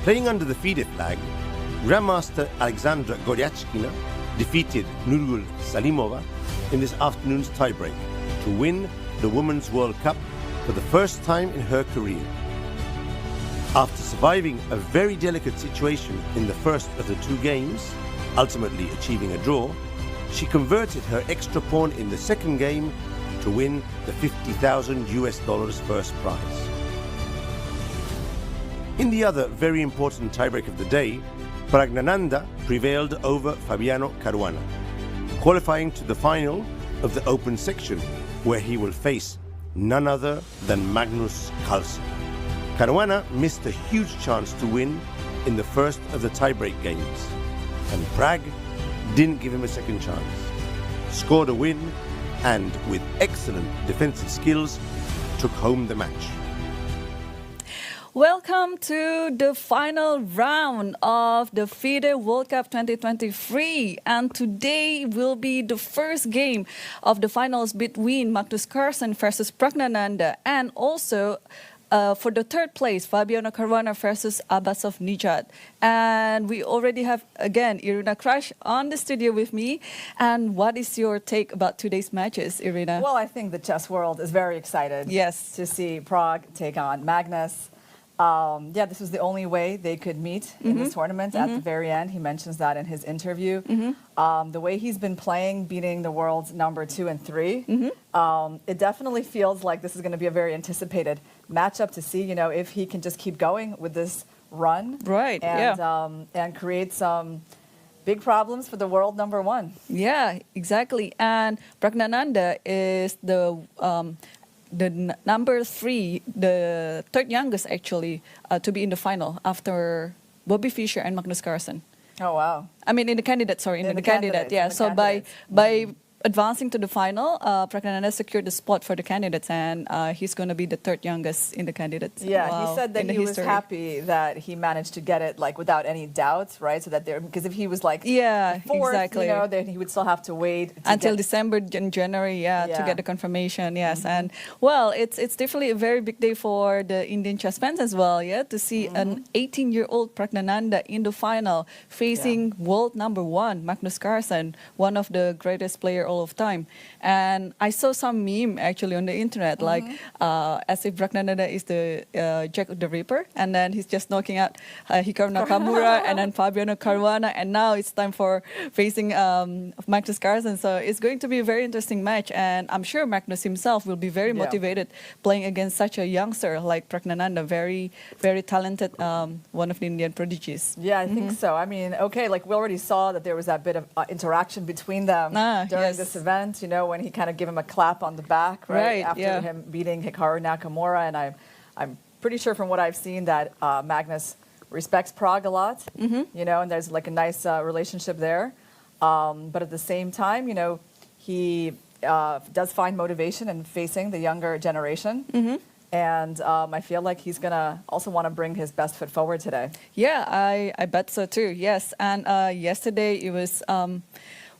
Playing under the Fide flag, Grandmaster Alexandra Goryachkina defeated Nurgul Salimova in this afternoon's tiebreak to win the Women's World Cup for the first time in her career. After surviving a very delicate situation in the first of the two games, ultimately achieving a draw, she converted her extra pawn in the second game to win the $50,000 first prize. In the other very important tiebreak of the day, Praggnanandhaa prevailed over Fabiano Caruana, qualifying to the final of the open section, where he will face none other than Magnus Carlsen. Caruana missed a huge chance to win in the first of the tiebreak games, and PRAGG didn't give him a second chance. Scored a win, and with excellent defensive skills, took home the match. Welcome to the final round of the Fide World Cup 2023, and today will be the first game of the finals between Magnus Carlsen versus Praggnanandhaa, and also for the third place, Fabiano Caruana versus Abbasov Nijat. And we already have, again, Irina Crush on the studio with me. And what is your take about today's matches, Irina? Well, I think the chess world is very excited to see PRAGG take on Magnus. This was the only way they could meet in this tournament at the very end. He mentions that in his interview. The way he's been playing, beating the world's number 2 and 3, it definitely feels like this is going to be a very anticipated matchup to see, if he can just keep going with this run. Right, and create some big problems for the world number 1. Yeah, exactly. And Praggnanandhaa is the number 3, the third youngest actually, to be in the final after Bobby Fischer and Magnus Carlsen. Oh, wow. I mean, in the candidate, sorry, in the candidate, yeah. So by advancing to the final, Praggnanandhaa secured the spot for the candidates, and he's going to be the third youngest in the candidates. Yeah, wow. He said that he was happy that he managed to get it without any doubts, right? So that because if he was fourth, exactly, then he would still have to wait until December and January, to get the confirmation. Yes, and well, it's definitely a very big day for the Indian chess fans as well. Yeah, to see an 18-year-old Praggnanandhaa in the final facing world number 1 Magnus Carlsen, one of the greatest players of time. And I saw some meme actually on the internet, as if Praggnanandhaa is the Jack the Ripper, and then he's just knocking out Hikaru Nakamura and then Fabiano Caruana, and now it's time for facing Magnus Carlsen. So it's going to be a very interesting match, and I'm sure Magnus himself will be very motivated playing against such a youngster like Praggnanandhaa, very, very talented, one of the Indian prodigies. Yeah, I think so. I mean, we already saw that there was that bit of interaction between them during this event, when he kind of gave him a clap on the back, right? After him beating Hikaru Nakamura. And I'm pretty sure from what I've seen that Magnus respects PRAGG a lot, and there's a nice relationship there. But at the same time, he does find motivation in facing the younger generation. And I feel like he's going to also want to bring his best foot forward today. Yeah, I bet so too, yes. And yesterday it was...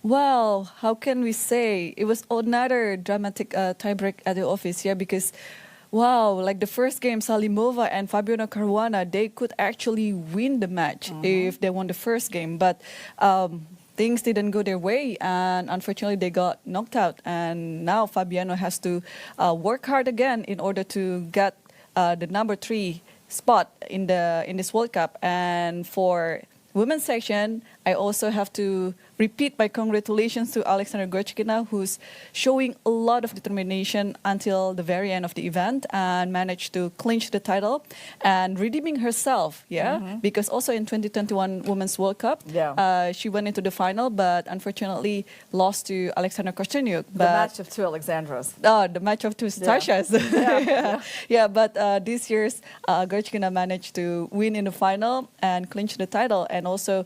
well, how can we say? It was another dramatic tiebreak at the office, because, wow, the first game, Salimova and Fabiano Caruana, they could actually win the match if they won the first game. But things didn't go their way, and unfortunately they got knocked out. And now Fabiano has to work hard again in order to get the number 3 spot in this World Cup. And for women's section, I also have to repeat my congratulations to Alexandra Goryachkina, who's showing a lot of determination until the very end of the event and managed to clinch the title and redeeming herself, because also in 2021 Women's World Cup, she went into the final, but unfortunately lost to Alexandra Kostyanyuk. The match of 2 Alexandras. Oh, the match of 2 Stashas. But this year's Goryachkina managed to win in the final and clinch the title, and also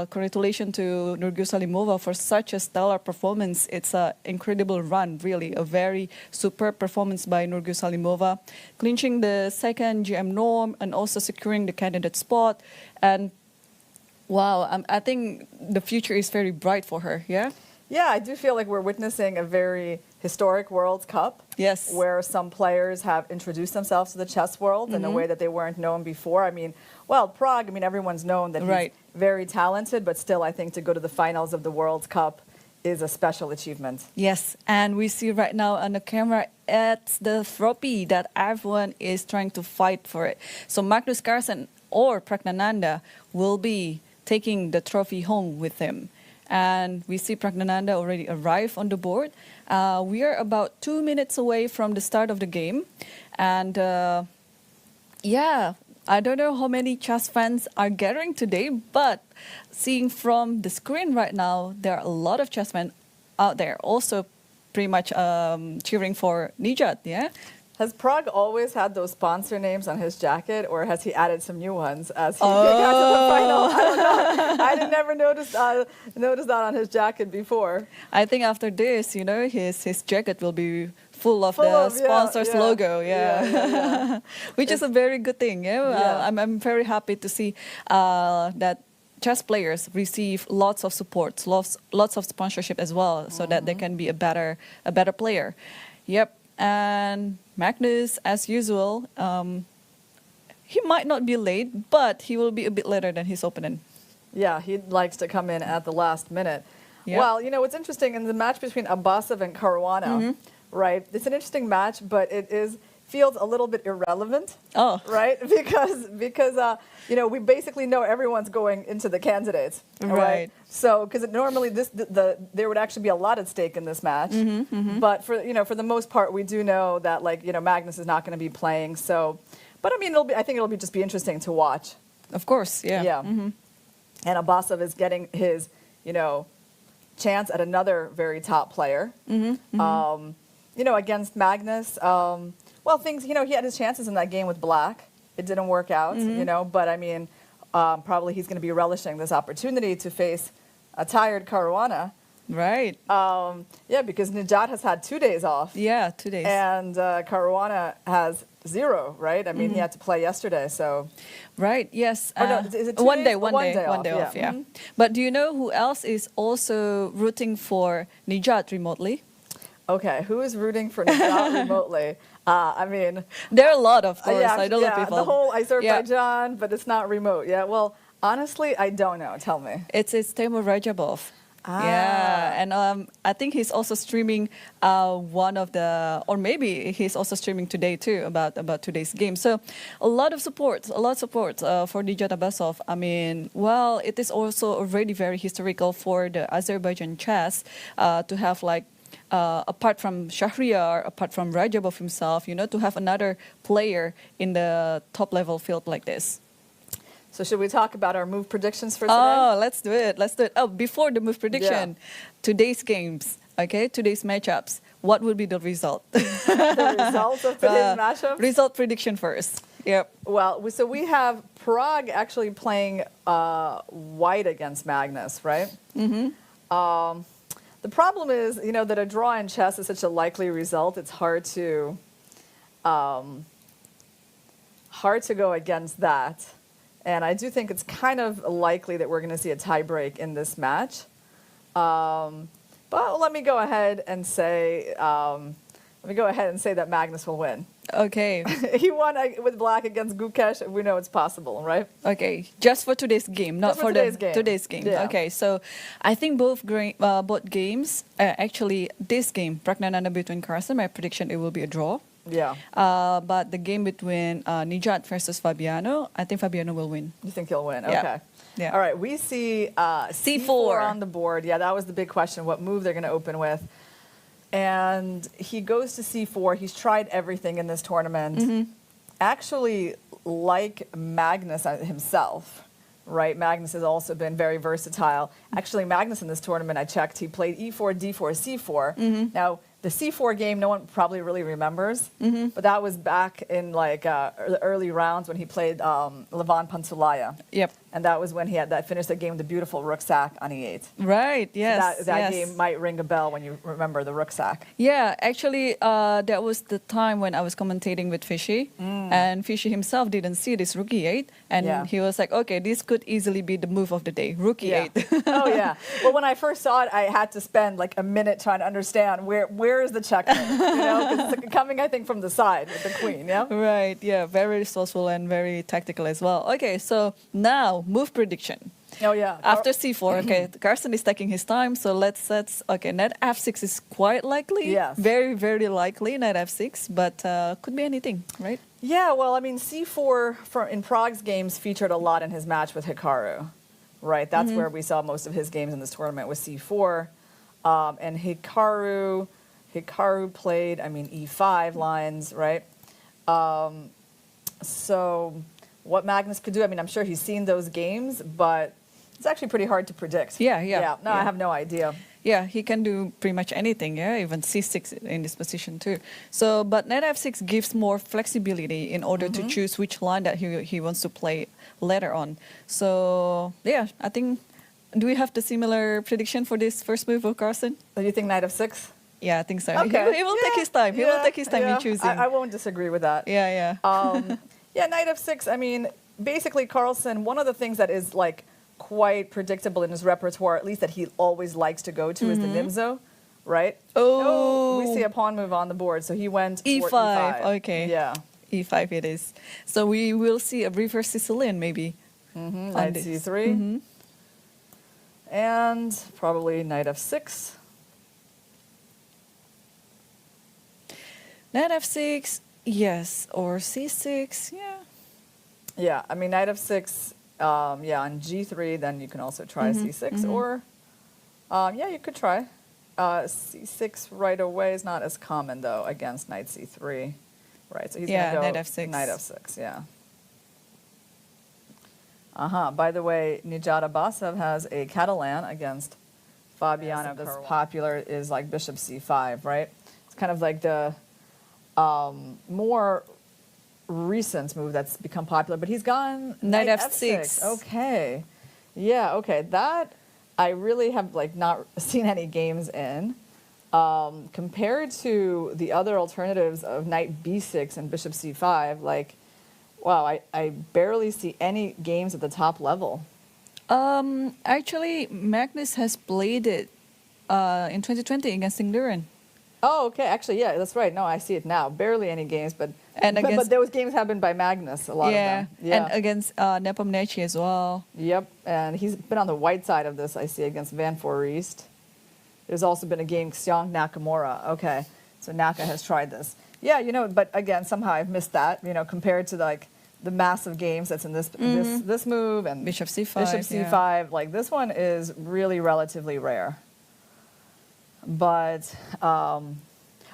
congratulations to Nurgul Salimova for such a stellar performance. It's an incredible run, really, a very superb performance by Nurgul Salimova, clinching the second GM norm and also securing the candidate spot. And wow, I think the future is very bright for her, Yeah, I do feel like we're witnessing a very historic World Cup. Yes. Where some players have introduced themselves to the chess world in a way that they weren't known before. I mean, well, Pragg, I mean, everyone's known that he's very talented, but still, I think to go to the finals of the World Cup is a special achievement. Yes, and we see right now on the camera it's the trophy that everyone is trying to fight for it. So Magnus Carlsen or Praggnanandhaa will be taking the trophy home with him. And we see Praggnanandhaa already arrive on the board. We are about 2 minutes away from the start of the game. And yeah, I don't know how many chess fans are gathering today, but seeing from the screen right now, there are a lot of chess fans out there also pretty much cheering for Nijat, yeah? Has Pragg always had those sponsor names on his jacket, or has he added some new ones as he got to the final? I don't know. I didn't never notice that on his jacket before. I think after this, you know, his jacket will be full of the sponsor's logo, which is a very good thing. Yeah, I'm very happy to see that chess players receive lots of support, lots of sponsorship as well, so that they can be a better player. Yep. And Magnus, as usual, he might not be late, but he will be a bit later than his opponent. Yeah, he likes to come in at the last minute. Yep. Well, you know, what's interesting in the match between Abbasov and Caruana, right? It's an interesting match, but it feels a little bit irrelevant, right? Because you know, we basically know everyone's going into the candidates, right? So, because normally there would actually be a lot at stake in this match, but for the most part, we do know that Magnus is not going to be playing. So, but I mean, I think it'll just be interesting to watch. Of course, yeah. Yeah. And Abbasov is getting his chance at another very top player. Against Magnus. Well, he had his chances in that game with Black. It didn't work out, but I mean, probably he's going to be relishing this opportunity to face a tired Caruana. Right. Yeah, because Nijat has had 2 days off. Yeah, 2 days. And Caruana has 0, right? I mean, he had to play yesterday, so. Right, yes. No, is it 2 one days? day off, yeah. But do you know who else is also rooting for Nijat remotely? Okay, who is rooting for Nijat remotely? I mean, there are a lot, of course. I don't know people. The whole Azerbaijan, but it's not remote. Yeah, well, honestly, I don't know. Tell me. It's Temur Rajabov. Yeah, and I think he's also streaming or maybe he's also streaming today too about today's game. So a lot of support for Nijat Abbasov. I mean, well, it is also already very historical for the Azerbaijan chess to have apart from Shahriar, apart from Rajabov himself, to have another player in the top level field like this. So should we talk about our move predictions for today? Oh, let's do it. Oh, before the move prediction, today's games, okay, today's matchups. What will be the result? The result of today's matchup? Result prediction first. Yep. Well, so we have Pragg actually playing white against Magnus, right? The problem is, that a draw in chess is such a likely result. It's hard to go against that. And I do think it's kind of likely that we're going to see a tie break in this match. But let me go ahead and say that Magnus will win. Okay. He won with Black against Gukesh. We know it's possible, right? Okay. Just for today's game, not for today's game. Yeah. Okay. So I think both games, actually this game, Praggnanandhaa between Carlsen, my prediction it will be a draw. Yeah. But the game between Nijat versus Fabiano, I think Fabiano will win. You think he'll win? Yeah. Okay. Yeah. All right. We see C4 on the board. Yeah, that was the big question. What move they're going to open with? And he goes to C4. He's tried everything in this tournament. Actually, like Magnus himself, right? Magnus has also been very versatile. Actually, Magnus in this tournament, I checked, he played E4, D4, C4. Now, The c4 game, no one probably really remembers, but that was back in like the early rounds when he played Levon Pantulaya. Yep. And that was when he had that finished the game with the beautiful rucksack on e8. Right, yes. So that game might ring a bell when you remember the rucksack. Yeah, actually, that was the time when I was commentating with Fishy, and Fishy himself didn't see this rook e8, and he was like, okay, this could easily be the move of the day, rook e8. Oh, yeah. Well, when I first saw it, I had to spend like a minute trying to understand where is the checkmate, you know, 'cause it's coming, I think, from the side with the queen, yeah? Right, yeah, very resourceful and very tactical as well. Okay, so now, move prediction. Oh, yeah. After c4, okay, Carlsen is taking his time, so let's okay, knight f6 is quite likely. Yes. Very, very likely, knight f6, but could be anything, right? Yeah, well, I mean, c4 in Prague's games featured a lot in his match with Hikaru, right? That's where we saw most of his games in this tournament was c4. And Hikaru played, I mean, e5 lines, right? So what Magnus could do, I mean, I'm sure he's seen those games, but it's actually pretty hard to predict. Yeah. No, I have no idea. Yeah, he can do pretty much anything, yeah, even c6 in this position too. So, but knight f6 gives more flexibility in order to choose which line that he wants to play later on. So, yeah, I think, do we have the similar prediction for this first move of Carlsen? Do you think knight f6? Yeah, I think so. Okay. He will take his time. He will take his time in choosing. I won't disagree with that. Yeah. Yeah, knight f6, I mean, basically Carlsen, one of the things that is like quite predictable in his repertoire, at least that he always likes to go to, is the Nimzo, right? Oh, we see a pawn move on the board, so he went e5. for e5. Okay. Yeah. e5 it is. So we will see a reverse Sicilian maybe. Knight c3. And probably knight f6. Knight f6, yes, or c6, yeah. Yeah, I mean, knight f6, yeah, on g3, then you can also try c6, or, yeah, you could try. C6 right away is not as common, though, against knight c3. Right, so he's going to go knight f6. Knight f6, yeah. By the way, Nijata Basev has a Catalan against Fabiano. This popular is like bishop c5, right? It's kind of like the more recent move that's become popular, but he's gone knight f6. Okay. Yeah, okay. That I really have like not seen any games in. Compared to the other alternatives of knight b6 and bishop c5, like, wow, I barely see any games at the top level. Actually, Magnus has played it in 2020 against Ingduran. Oh, okay. Actually, yeah, that's right. No, I see it now. Barely any games, but those games have been by Magnus, a lot of them. Yeah, and against Nepomniachtchi as well. Yep, and he's been on the white side of this, I see, against Van Foreest. There's also been a game, Xiong Nakamura. Okay, so Naka has tried this. Yeah, you know, but again, somehow I've missed that, you know, compared to like the massive games that's in this move and Bishop c5. Bishop c5. Like this one is really relatively rare. But,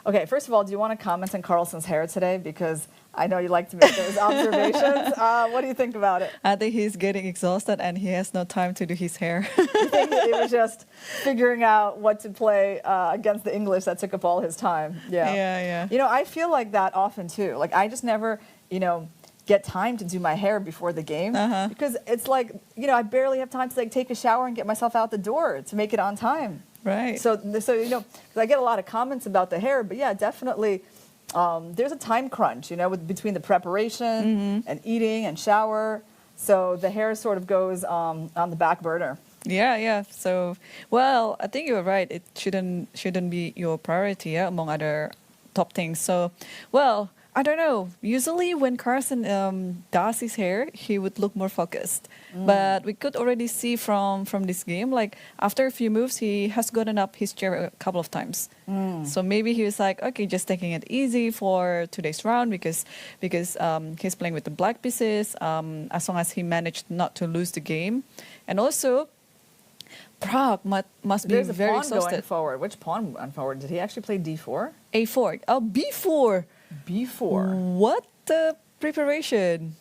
okay, first of all, do you want to comment on Carlsen's hair today? Because I know you like to make those observations. What do you think about it? I think he's getting exhausted and he has no time to do his hair. You think it was just figuring out what to play against the English that took up all his time? Yeah. You know, I feel like that often too. Like I just never, you know, get time to do my hair before the game because it's like, you know, I barely have time to like take a shower and get myself out the door to make it on time. Right. So you know, because I get a lot of comments about the hair, but yeah, definitely, there's a time crunch, you know, between the preparation and eating and shower. So the hair sort of goes on the back burner. Yeah. So, well, I think you're right. It shouldn't be your priority among other top things. So, well, I don't know. Usually when Carlsen does his hair, he would look more focused. But we could already see from this game, like after a few moves, he has gotten up his chair a couple of times. So maybe he was like, okay, just taking it easy for today's round because he's playing with the black pieces as long as he managed not to lose the game. And also, Pragg must be very exhausted. There's a pawn going forward. Which pawn went forward? Did he actually play d4? A4. Oh, b4. B4. What the preparation?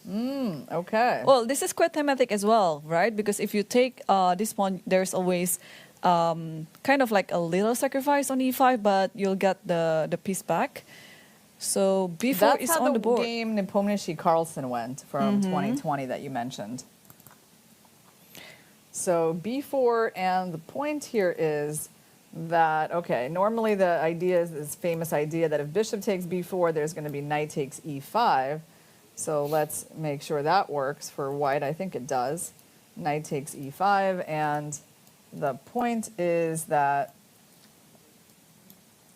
Okay. Well, this is quite thematic as well, right? Because if you take this pawn, there's always kind of like a little sacrifice on e5, but you'll get the piece back. So b4 is on the board. That's how the game Nepomniachtchi Carlsen went from 2020 that you mentioned. So b4, and the point here is that, okay, normally the idea is this famous idea that if bishop takes b4, there's going to be knight takes e5. So let's make sure that works for white. I think it does. Knight takes e5, and the point is that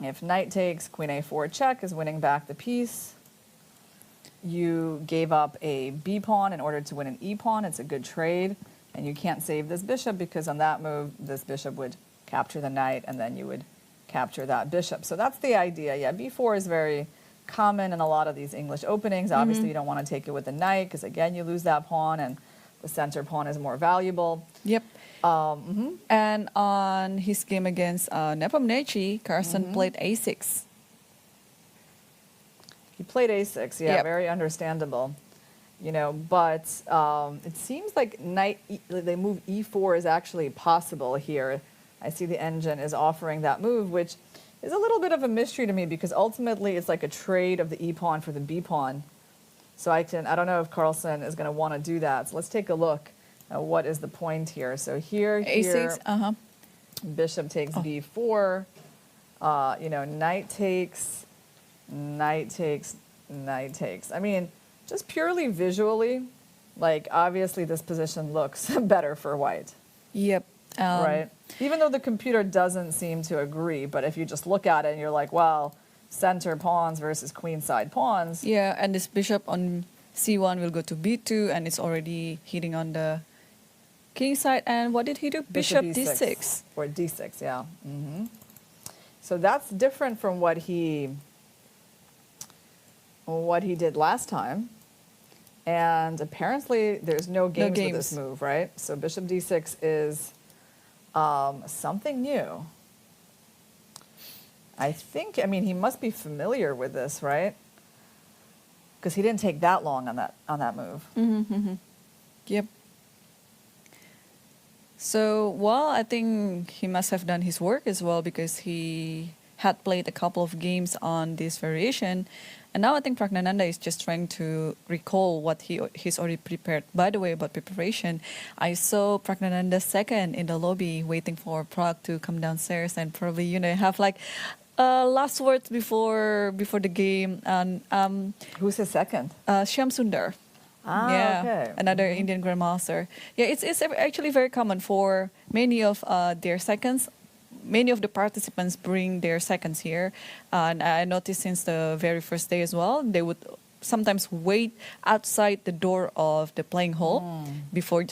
if knight takes, queen a4 check is winning back the piece. You gave up a b pawn in order to win an e pawn. It's a good trade, and you can't save this bishop because on that move, this bishop would capture the knight, and then you would capture that bishop. So that's the idea. Yeah, b4 is very common in a lot of these English openings. Obviously, you don't want to take it with the knight because, again, you lose that pawn, and the center pawn is more valuable. Yep. And on his game against Nepomniachtchi, Carlsen played a6. He played a6, yeah, very understandable. You know, but it seems like they move e4 is actually possible here. I see the engine is offering that move, which is a little bit of a mystery to me because ultimately it's like a trade of the e pawn for the b pawn. So I don't know if Carlsen is going to want to do that. So let's take a look at what is the point here. So here, a6, bishop takes b4, you know, knight takes, knight takes, knight takes. I mean, just purely visually, like obviously this position looks better for white. Yep. Right? Even though the computer doesn't seem to agree, but if you just look at it and you're like, well, center pawns versus queenside pawns. Yeah, and this bishop on c1 will go to b2, and it's already hitting on the king side. And what did he do? Bishop d6. Or d6, yeah. So that's different from what he did last time. And apparently there's no games with this move, right? So bishop d6 is something new. I think, I mean, he must be familiar with this, right? Because he didn't take that long on that move. Yep. So, well, I think he must have done his work as well because he had played a couple of games on this variation. And now I think Praggnanandhaa is just trying to recall what he's already prepared. By the way, about preparation, I saw Praggnanandhaa second in the lobby waiting for Pragg to come downstairs and probably, you know, have like last words before the game. And who's the second? Shyam Sundar. Okay. Another Indian grandmaster. Yeah, it's actually very common for many of their seconds. Many of the participants bring their seconds here, and I noticed since the very first day as well, they would sometimes wait outside the door of the playing hall before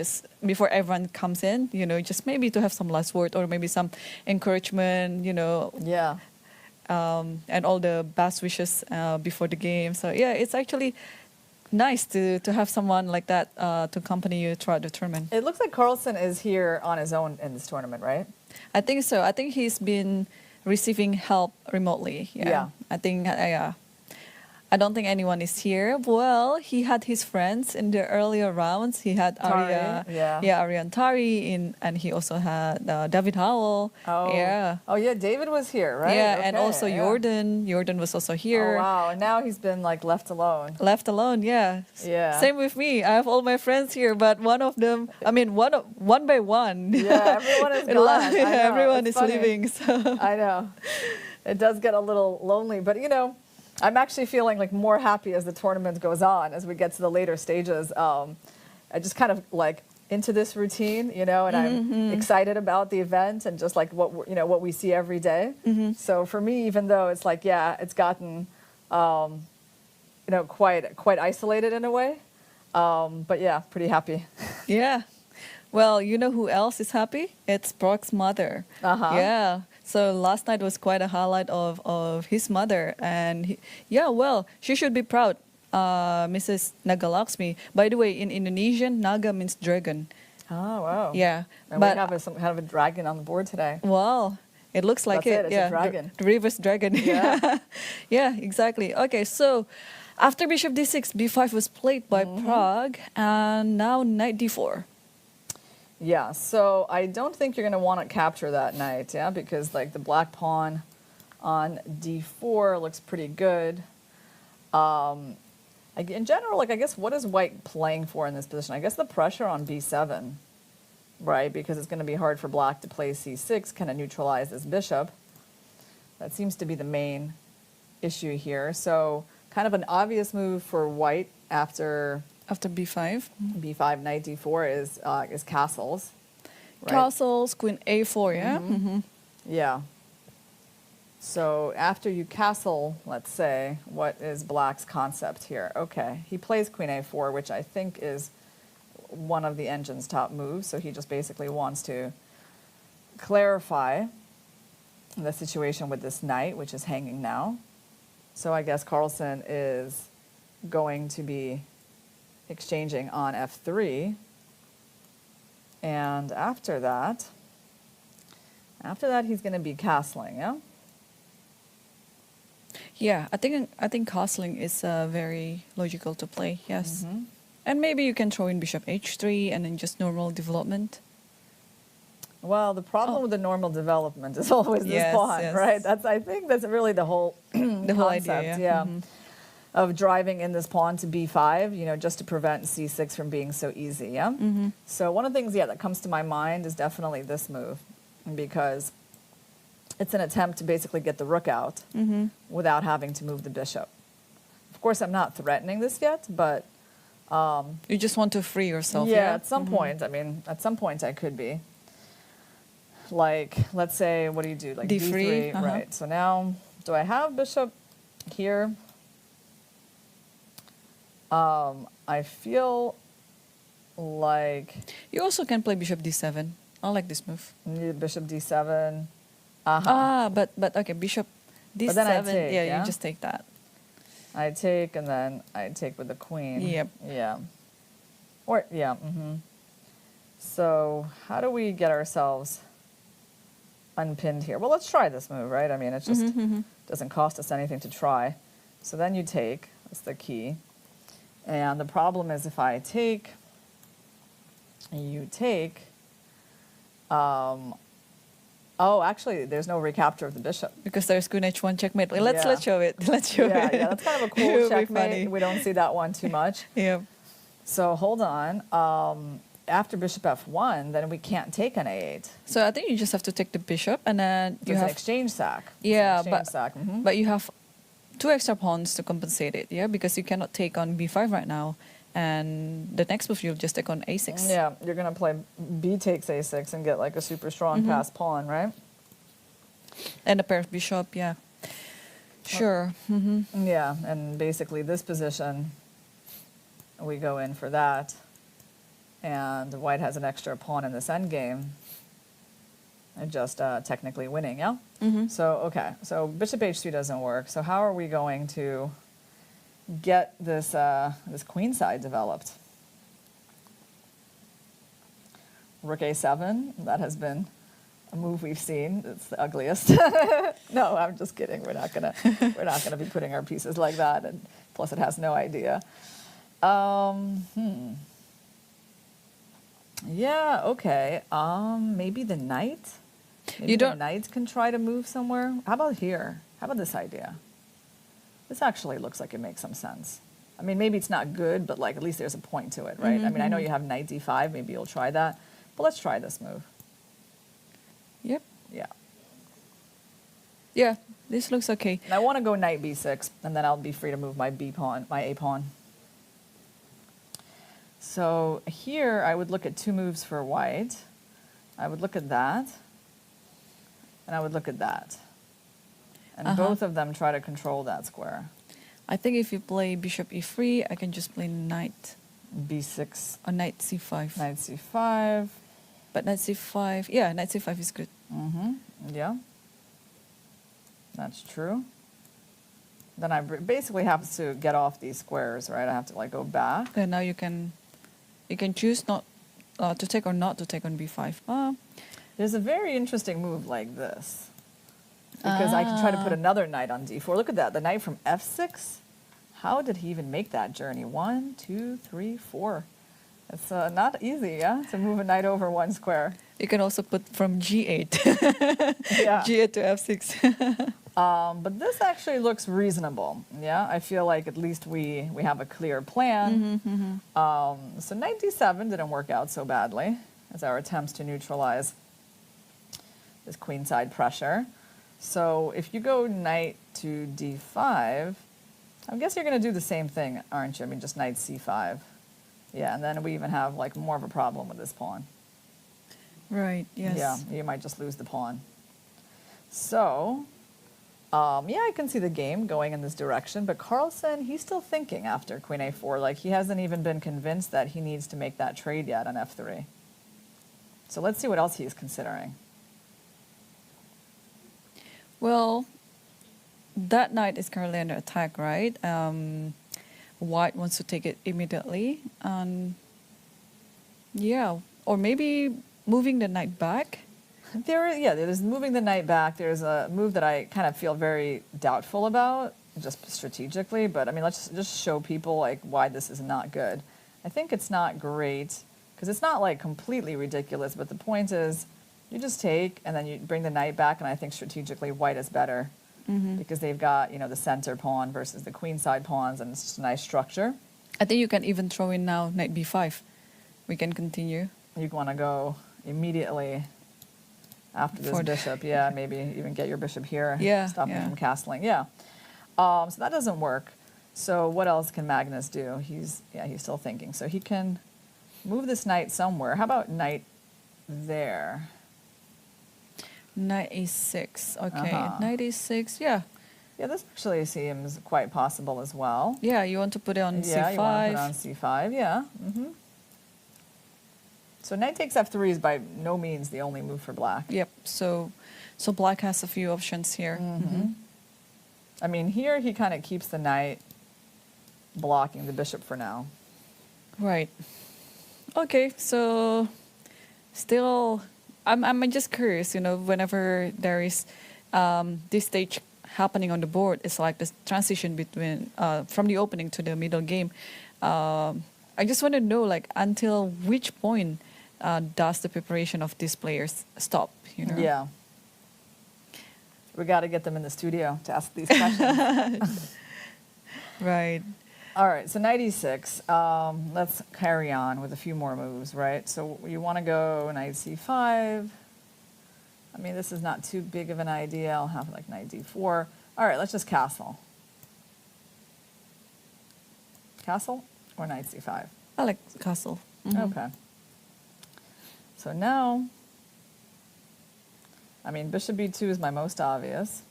everyone comes in. You know, just maybe to have some last word or maybe some encouragement. You know. Yeah. And all the best wishes before the game. So yeah, it's actually nice to have someone like that to accompany you throughout the tournament. It looks like Carlsen is here on his own in this tournament, right? I think so. I think he's been receiving help remotely. Yeah. I think, I don't think anyone is here. Well, he had his friends in the earlier rounds. He had Arya and Tari, and he also had David Howell. Oh, yeah, David was here, right? Yeah, okay, and also Jordan. Jordan was also here. Oh, wow, and now he's been like left alone. Left alone, yeah. Yeah. Same with me. I have all my friends here, but one of them, I mean, one by one. Yeah, everyone is gone. Everyone is leaving. So. I know. It does get a little lonely, but you know, I'm actually feeling like more happy as the tournament goes on, as we get to the later stages. I just kind of like into this routine, you know, and I'm excited about the event and just like what we see every day. So for me, even though it's like, yeah, it's gotten, you know, quite isolated in a way. But yeah, pretty happy. Yeah. Well, you know who else is happy? It's Pragg's mother. Yeah. So last night was quite a highlight of his mother. And she should be proud, Mrs. Nagalaxmi. By the way, in Indonesian, Naga means dragon. Oh, wow. Yeah. And we have some kind of a dragon on the board today. Well, it looks like It's a dragon. The reverse dragon. Yeah. Yeah, exactly. Okay, so after bishop d6, b5 was played by Pragg, and now knight d4. Yeah, so I don't think you're going to want to capture that knight, yeah, because like the black pawn on d4 looks pretty good. In general, like I guess what is white playing for in this position? I guess the pressure on b7, right? Because it's going to be hard for black to play c6, kind of neutralize this bishop. That seems to be the main issue here. So kind of an obvious move for white after b5. b5, knight d4 is castles. Right? Castles, queen a4, yeah? Yeah. So after you castle, let's say, what is black's concept here? Okay, he plays queen a4, which I think is one of the engine's top moves. So he just basically wants to clarify the situation with this knight, which is hanging now. So I guess Carlsen is going to be exchanging on f3. And after that he's going to be castling, yeah? Yeah, I think castling is very logical to play, yes. And maybe you can throw in bishop h3 and then just normal development. Well, the problem with the normal development is always this pawn, right? I think that's really the whole the whole idea, yeah. Of driving in this pawn to b5, you know, just to prevent c6 from being so easy, yeah? So one of the things, that comes to my mind is definitely this move, because it's an attempt to basically get the rook out without having to move the bishop. Of course, I'm not threatening this yet, but... you just want to free yourself, yeah? At some point, I mean, at some point I could be. Like, let's say, what do you do? Like d3, right. So now, do I have bishop here? I feel like... You also can play bishop d7. I like this move. Bishop d7. But okay, bishop d7. But then I take, you just take that. I take, and then I take with the queen. Yep. Yeah. Or, yeah, So, how do we get ourselves unpinned here? Well, let's try this move, right? I mean, it just doesn't cost us anything to try. So then you take, that's the key. And the problem is if I take, you take, oh, actually, there's no recapture of the bishop. Because there's queen h1 checkmate. Let's show it. Let's show it. Yeah, that's kind of a cool checkmate. We don't see that one too much. Yeah. So hold on. After bishop f1, then we can't take an a8. So I think you just have to take the bishop, and then you have an exchange sack. Yeah, sack. But you have 2 extra pawns to compensate it. Yeah, because you cannot take on b5 right now. And the next move, you'll just take on a6. Yeah, you're going to play b takes a6 and get like a super strong passed pawn, right? And a pair of bishop, yeah. Sure. Yeah, and basically this position, we go in for that. And white has an extra pawn in this endgame. And just technically winning, yeah? So, okay, so bishop h2 doesn't work. So how are we going to get this this queen side developed? Rook a7, that has been a move we've seen. It's the ugliest. No, I'm just kidding. We're not gonna be putting our pieces like that, and plus it has no idea. Yeah, okay. Maybe the knight? Maybe the knight can try to move somewhere. How about here? How about this idea? This actually looks like it makes some sense. I mean, maybe it's not good, but like at least there's a point to it, right? I mean, I know you have knight d5. Maybe you'll try that. But let's try this move. Yep. Yeah. Yeah, this looks okay. And I want to go knight b6, and then I'll be free to move my b pawn, my a pawn. So here I would look at 2 moves for white. I would look at that, and I would look at that. And both of them try to control that square. I think if you play bishop e3, I can just play knight b6 or knight c5. Knight c5. But knight c5, yeah, knight c5 is good. Yeah, that's true. Then I basically have to get off these squares, right? I have to like go back. And now you can choose not to take or not to take on b5. There's a very interesting move like this. Because I can try to put another knight on d4. Look at that, the knight from f6. How did he even make that journey? 1, 2, 3, 4. It's not easy, yeah, to move a knight over one square. You can also put from G8. Yeah. G8 to F6. But this actually looks reasonable. Yeah, I feel like at least we have a clear plan. So knight D7 didn't work out so badly as our attempts to neutralize this queenside pressure. So if you go knight to D5, I guess you're going to do the same thing, aren't you? I mean, just knight C5. Yeah, and then we even have like more of a problem with this pawn. Right, yes. Yeah, you might just lose the pawn. So, yeah, I can see the game going in this direction, but Carlsen, he's still thinking after queen a4. Like, he hasn't even been convinced that he needs to make that trade yet on f3. So let's see what else he's considering. Well, that knight is currently under attack, right? White wants to take it immediately. Yeah, or maybe moving the knight back. There's moving the knight back. There's a move that I kind of feel very doubtful about, just strategically. But I mean, let's just show people like why this is not good. I think it's not great because it's not like completely ridiculous. But the point is, you just take and then you bring the knight back, and I think strategically white is better because they've got the center pawn versus the queenside pawns, and it's just a nice structure. I think you can even throw in now knight b5. We can continue. You want to go immediately after this bishop, yeah, maybe even get your bishop here, stop him from castling, so that doesn't work. So what else can Magnus do? He's still thinking. So he can move this knight somewhere. How about knight there? Knight a6, okay. Knight a6, yeah. Yeah, this actually seems quite possible as well. Yeah, you want to put it on c5. Yeah, you want to put it on c5, yeah. So knight takes f3 is by no means the only move for black. Yep, so black has a few options here. I mean, here he kind of keeps the knight blocking the bishop for now. Right. Okay, so still, I'm just curious, whenever there is this stage happening on the board, it's like this transition between, from the opening to the middle game. I just want to know, like, until which point does the preparation of these players stop, Yeah. We got to get them in the studio to ask these questions. Right. All right, so knight e6. Let's carry on with a few more moves, right? So you want to go knight c5. I mean, this is not too big of an idea. I'll have like knight d4. All right, let's just castle. Castle or knight c5? I like castle. Okay. So now, I mean, bishop b2 is my most obvious.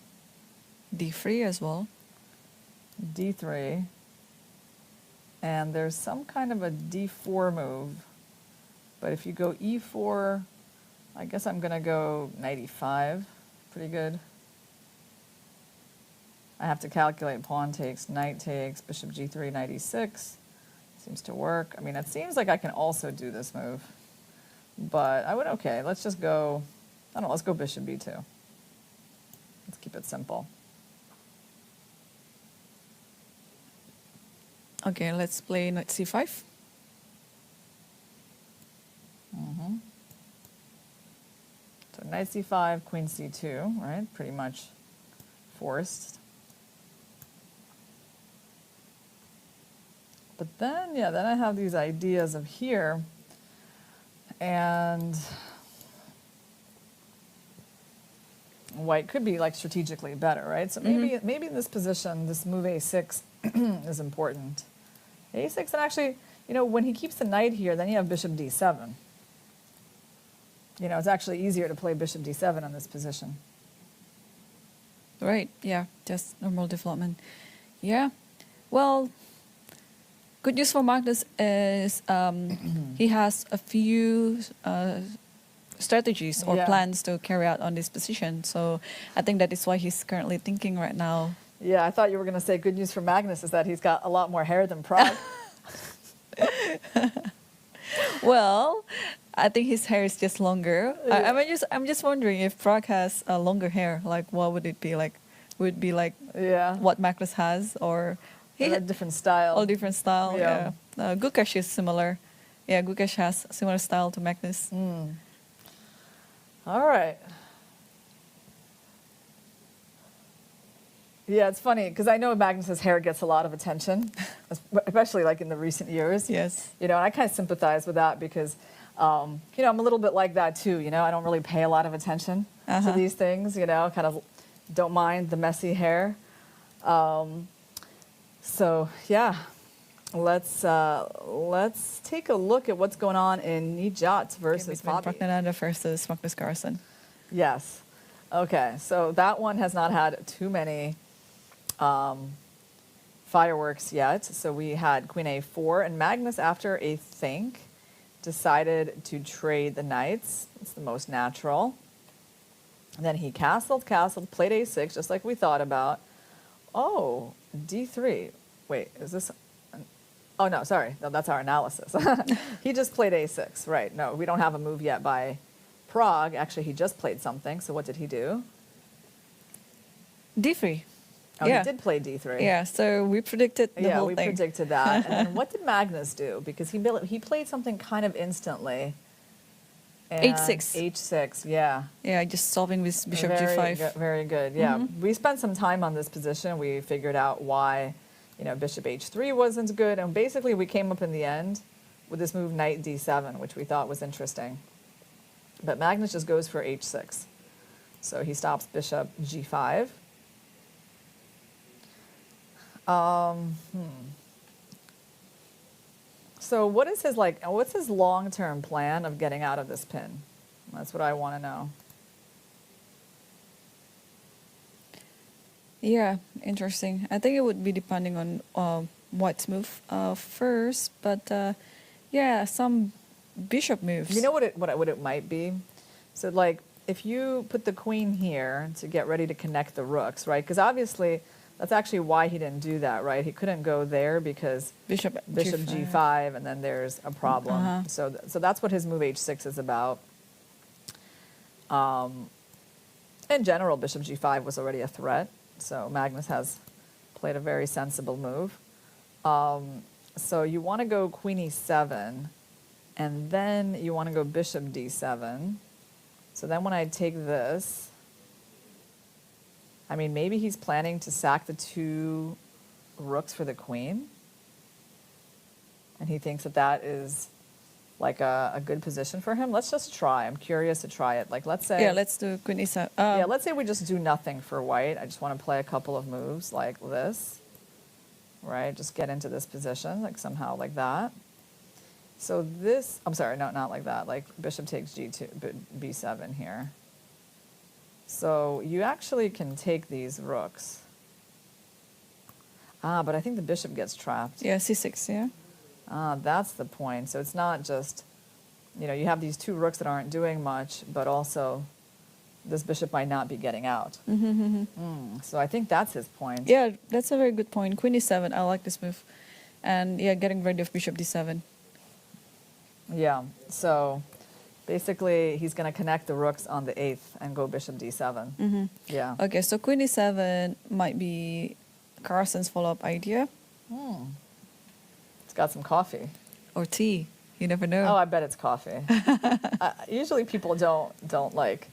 d3 as well. d3. And there's some kind of a d4 move. But if you go e4, I guess I'm going to go knight e5. Pretty good. I have to calculate pawn takes, knight takes, bishop g3, knight e6. Seems to work. I mean, it seems like I can also do this move. But I would, okay, let's just go, I don't know, let's go bishop b2. Let's keep it simple. Okay, let's play knight c5. So knight c5, queen c2, right? Pretty much forced. But then, yeah, then I have these ideas of here, and white could be like strategically better, right? So maybe in this position, this move a6 is important. a6, and actually, when he keeps the knight here, then you have bishop d7. It's actually easier to play bishop d7 in this position. Right, yeah, just normal development. Yeah, well, good news for Magnus is he has a few strategies or plans to carry out on this position. So I think that is why he's currently thinking right now. Yeah, I thought you were going to say good news for Magnus is that he's got a lot more hair than Pragg. Well, I think his hair is just longer. I'm just wondering if Pragg has longer hair. Like, what would it be like? Would it be like what Magnus has, or he had different style? All different style. Yeah. Gukash is similar. Yeah, Gukesh has similar style to Magnus. All right. Yeah, it's funny because I know Magnus's hair gets a lot of attention, especially like in the recent years. Yes. You know, and I kind of sympathize with that because, you know, I'm a little bit like that too. You know, I don't really pay a lot of attention to these things. You know, kind of don't mind the messy hair. So yeah, let's take a look at what's going on in Nijat versus Fide. Praggnanandhaa versus Magnus Carlsen. Yes. Okay, so that one has not had too many fireworks yet. So we had Queen A4, and Magnus, after a think, decided to trade the knights. It's the most natural. And then he castled, played A6, just like we thought about. Oh, D3. Wait, is this... Oh, no, sorry. No, that's our analysis. He just played A6, right. No, we don't have a move yet by Pragg. Actually, he just played something. So what did he do? D3. Oh, yeah. He did play D3. Yeah, so we predicted the whole thing. Yeah, we predicted that. And then what did Magnus do? Because he played something kind of instantly. H6. H6, yeah. Yeah, just solving with bishop G5. Very good, yeah. We spent some time on this position. We figured out why, you know, bishop H3 wasn't good. And basically we came up in the end with this move knight D7, which we thought was interesting. But Magnus just goes for H6. So he stops bishop G5. So what is what's his long-term plan of getting out of this pin? That's what I want to know. Yeah, interesting. I think it would be depending on White's move first, but yeah, some bishop moves. You know what it might be? So like if you put the queen here to get ready to connect the rooks, right? Because obviously that's actually why he didn't do that, right? He couldn't go there because bishop G5, and then there's a problem. So that's what his move H6 is about. In general, bishop G5 was already a threat, so Magnus has played a very sensible move. So you want to go queen E7, and then you want to go bishop D7. So then when I take this, I mean, maybe he's planning to sack the two rooks for the queen. And he thinks that that is like a good position for him. Let's just try. I'm curious to try it. Like, let's say... Yeah, let's do queen E7. yeah, let's say we just do nothing for white. I just want to play a couple of moves like this. Right? Just get into this position, like somehow like that. So this... I'm sorry, no, not like that. Like bishop takes G2, B7 here. So you actually can take these rooks. But I think the bishop gets trapped. Yeah, C6, yeah. That's the point. So it's not just, you know, you have these two rooks that aren't doing much, but also this bishop might not be getting out. So I think that's his point. Yeah, that's a very good point. Queen E7, I like this move. And yeah, getting rid of bishop D7. Yeah, so... basically, he's going to connect the rooks on the 8th and go bishop d7. Yeah. Okay, so queen e7 might be Carlsen's follow-up idea. It's got some coffee. Or tea. You never know. Oh, I bet it's coffee. Usually people don't like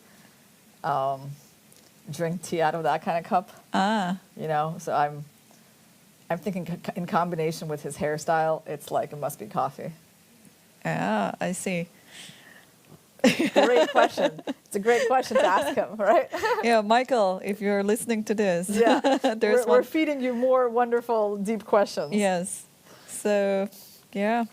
drink tea out of that kind of cup. You know, so I'm thinking in combination with his hairstyle, it's like it must be coffee. Ah, I see. Great question. It's a great question to ask him, right? Yeah, Michael, if you're listening to this. Yeah, we're feeding you more wonderful, deep questions. Yes. So, yeah.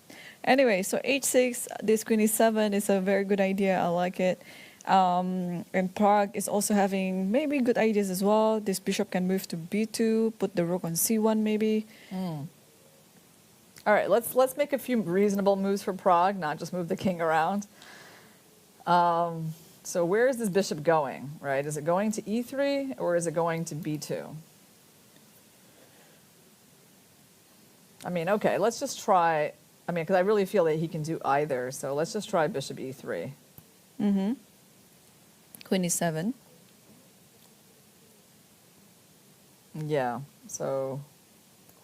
Anyway, so H6, this queen E7 is a very good idea. I like it. And Pragg is also having maybe good ideas as well. This bishop can move to B2, put the rook on C1 maybe. All right, let's make a few reasonable moves for Pragg, not just move the king around. So where is this bishop going, right? Is it going to E3 or is it going to B2? I mean, okay, let's just try, I mean, because I really feel that he can do either, so let's just try bishop E3. Queen E7. Yeah, so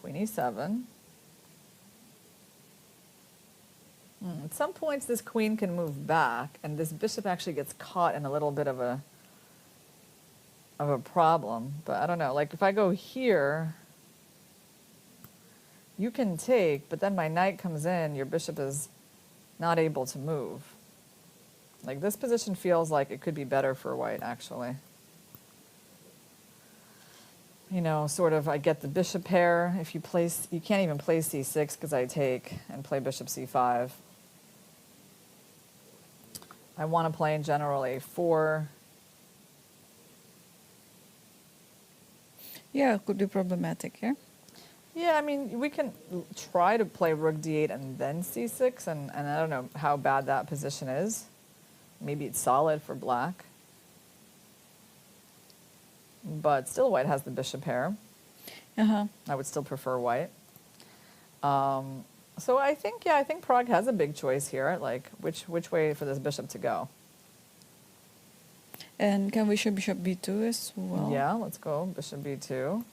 queen E7. At some points, this queen can move back, and this bishop actually gets caught in a little bit of a problem. But I don't know, like if I go here, you can take, but then my knight comes in, your bishop is not able to move. Like this position feels like it could be better for white, actually. You know, sort of, I get the bishop pair. If you place, you can't even play c6 because I take and play bishop c5. I want to play in general a4. Yeah, it could be problematic here. Yeah, I mean, we can try to play rook d8 and then c6, and I don't know how bad that position is. Maybe it's solid for black. But still white has the bishop pair. I would still prefer white. So I think, yeah, I think Pragg has a big choice here, like which way for this bishop to go. And can we show bishop b2 as well? Yeah, let's go bishop b2.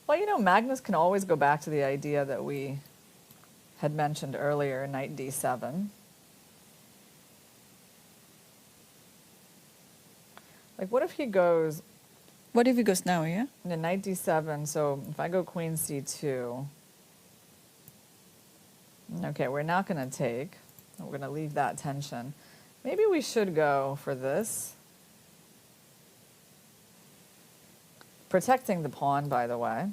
Well, you know, Magnus can always go back to the idea that we had mentioned earlier, knight d7. Like, what if he goes... What if he goes now, yeah? Knight d7, so if I go queen c2... Okay, we're not going to take. We're going to leave that tension. Maybe we should go for this. Protecting the pawn, by the way.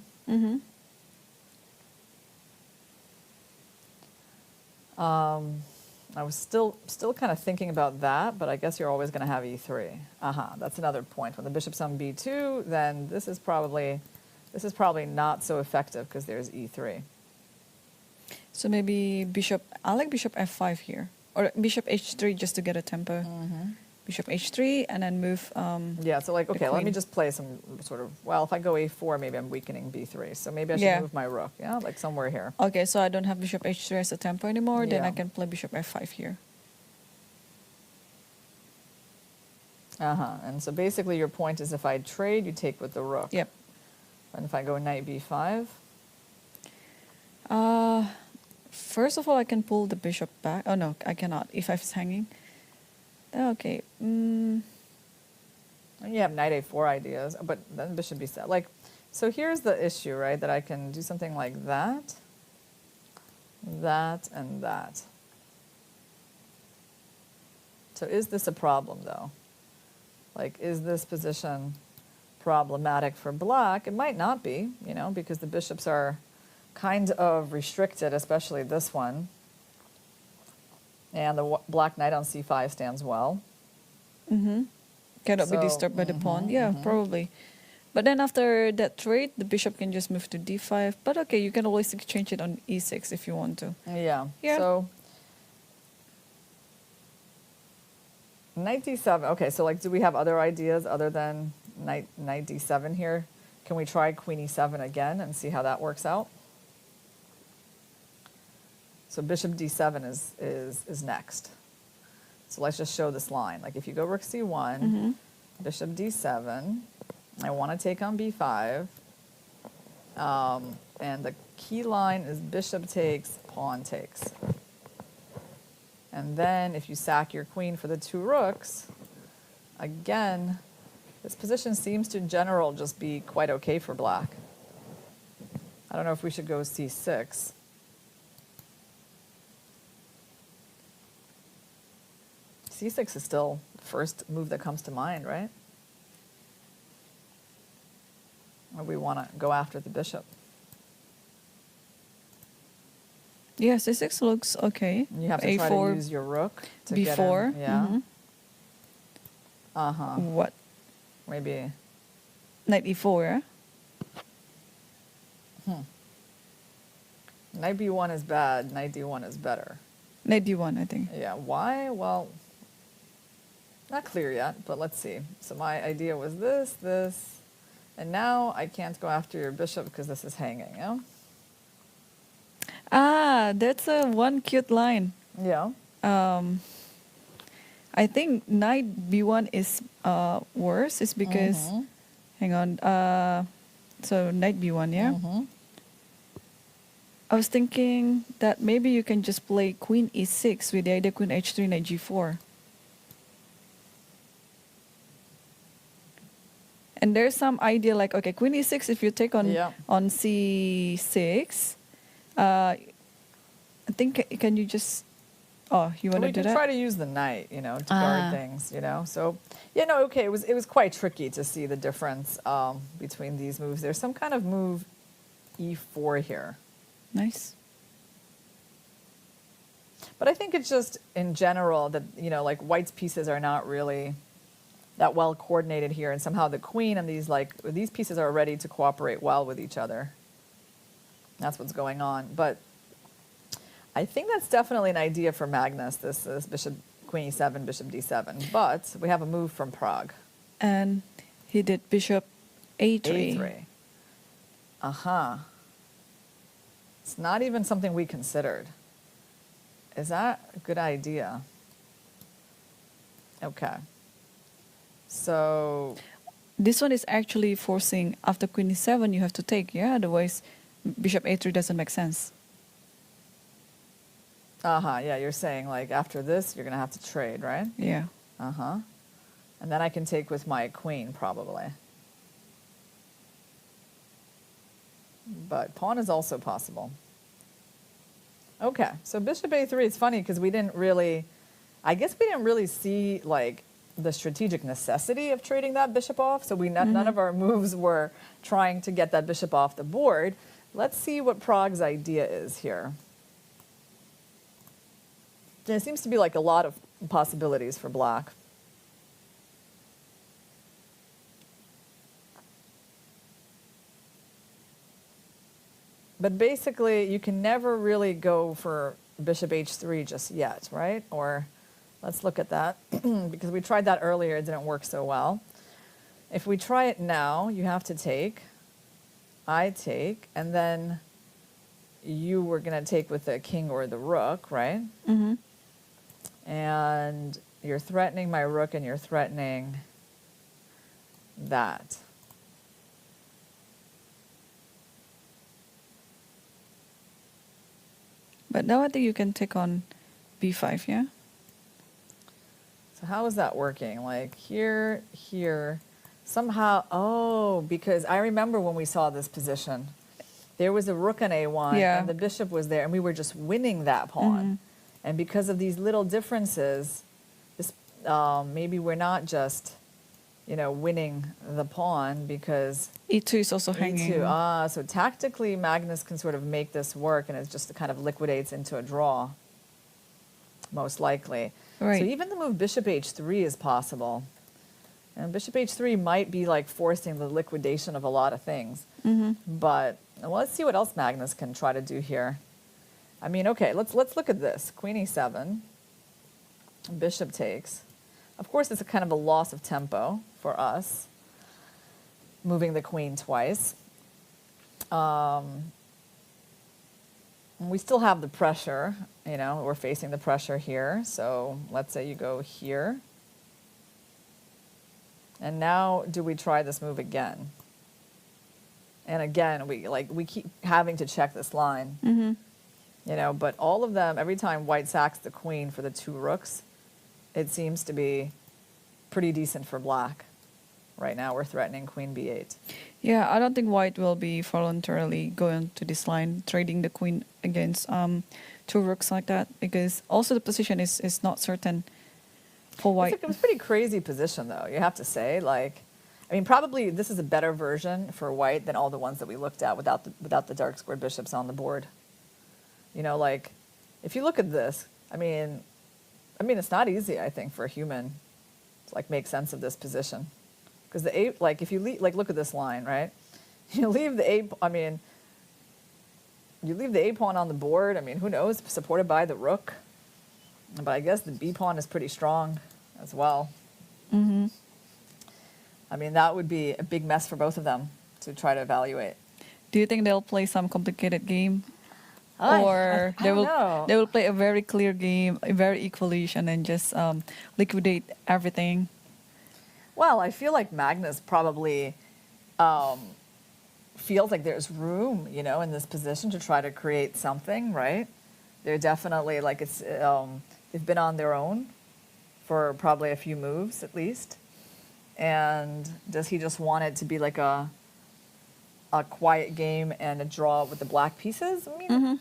I was still kind of thinking about that, but I guess you're always going to have e3. That's another point. When the bishop's on b2, then this is probably not so effective because there's e3. So maybe bishop, I like bishop f5 here, or bishop h3 just to get a tempo. Bishop h3 and then move. Yeah, so like, okay, let me just play some sort of, well, if I go a4, maybe I'm weakening b3. So maybe I should move my rook, yeah, like somewhere here. Okay, so I don't have bishop h3 as a tempo anymore, then I can play bishop f5 here. And so basically your point is if I trade, you take with the rook. Yep. And if I go knight b5? First of all, I can pull the bishop back. Oh no, I cannot. e5 is hanging. Okay. You have knight a4 ideas, but then bishop b7. Like, so here's the issue, right? That I can do something like that, that, and that. So is this a problem, though? Like, is this position problematic for black? It might not be, you know, because the bishops are kind of restricted, especially this one. And the black knight on c5 stands well. Cannot be disturbed by the pawn. Yeah, probably. But then after that trade, the bishop can just move to d5. But okay, you can always exchange it on e6 if you want to. Yeah. So knight d7. Okay, so like, do we have other ideas other than knight d7 here? Can we try queen e7 again and see how that works out? So bishop d7 is next. So let's just show this line. Like if you go rook c1, bishop d7, I want to take on b5, and the key line is bishop takes, pawn takes. And then if you sack your queen for the two rooks, again, this position seems to in general just be quite okay for black. I don't know if we should go c6. c6 is still the first move that comes to mind, right? Or we want to go after the bishop. Yeah, c6 looks okay. You have to A4, try to use your rook to b4. get in. Yeah. What? Maybe. Knight e4, yeah? Knight b1 is bad, knight d1 is better. Knight d1, I think. Yeah, why? Well, not clear yet, but let's see. So my idea was this, and now I can't go after your bishop because this is hanging, yeah? Ah, that's one cute line. Yeah. I think knight b1 is worse. It's because, hang on, so knight b1, yeah? I was thinking that maybe you can just play queen e6 with the idea queen h3, knight g4. And there's some idea like, okay, queen e6, if you take on c6, I think, can you just, you want to do that? We can try to use the knight, to guard things, So, okay, it was quite tricky to see the difference between these moves. There's some kind of move e4 here. Nice. But I think it's just in general that, like white's pieces are not really that well coordinated here, and somehow the queen and these pieces are ready to cooperate well with each other. That's what's going on. But I think that's definitely an idea for Magnus, this bishop, queen e7, bishop d7. But we have a move from Prague. And he did bishop a3. a3. It's not even something we considered. Is that a good idea? Okay. So this one is actually forcing, after queen e7, you have to take, otherwise bishop a3 doesn't make sense. Yeah, you're saying like after this, you're going to have to trade, right? Yeah. And then I can take with my queen, probably. But pawn is also possible. Okay, so bishop a3, it's funny because I guess we didn't really see like the strategic necessity of trading that bishop off. So none of our moves were trying to get that bishop off the board. Let's see what Prague's idea is here. There seems to be like a lot of possibilities for black. But basically, you can never really go for bishop h3 just yet, right? Or let's look at that, because we tried that earlier. It didn't work so well. If we try it now, you have to take. I take, and then you were going to take with the king or the rook, right? And you're threatening my rook, and you're threatening that. But now I think you can take on b5, yeah? So how is that working? Like here, somehow, because I remember when we saw this position, there was a rook on a1, and the bishop was there, and we were just winning that pawn. And because of these little differences, maybe we're not just, winning the pawn because e2 is also hanging. E2, so tactically, Magnus can sort of make this work, and it just kind of liquidates into a draw, most likely. Right. So even the move bishop h3 is possible. And bishop h3 might be like forcing the liquidation of a lot of things. But let's see what else Magnus can try to do here. I mean, okay, let's look at this. Queen e7, bishop takes. Of course, it's a kind of a loss of tempo for us, moving the queen twice. We still have the pressure, we're facing the pressure here. So let's say you go here. And now do we try this move again? And again, we keep having to check this line. But all of them, every time white sacks the queen for the two rooks, it seems to be pretty decent for black. Right now we're threatening queen b8. Yeah, I don't think white will be voluntarily going to this line, trading the queen against two rooks like that, because also the position is not certain for white. It was a pretty crazy position, though, you have to say. Probably this is a better version for white than all the ones that we looked at without the dark squared bishops on the board. If you look at this, it's not easy, I think, for a human to make sense of this position. Because if you look at this line, right? You leave the A pawn on the board. Who knows? Supported by the rook. But I guess the B pawn is pretty strong as well. That would be a big mess for both of them to try to evaluate. Do you think they'll play some complicated game? Or they will play a very clear game, very equalish, and then just liquidate everything? Well, I feel like Magnus probably feels like there's room, you know, in this position to try to create something, right? They're definitely like they've been on their own for probably a few moves at least. And does he just want it to be like a quiet game and a draw with the black pieces? I mean,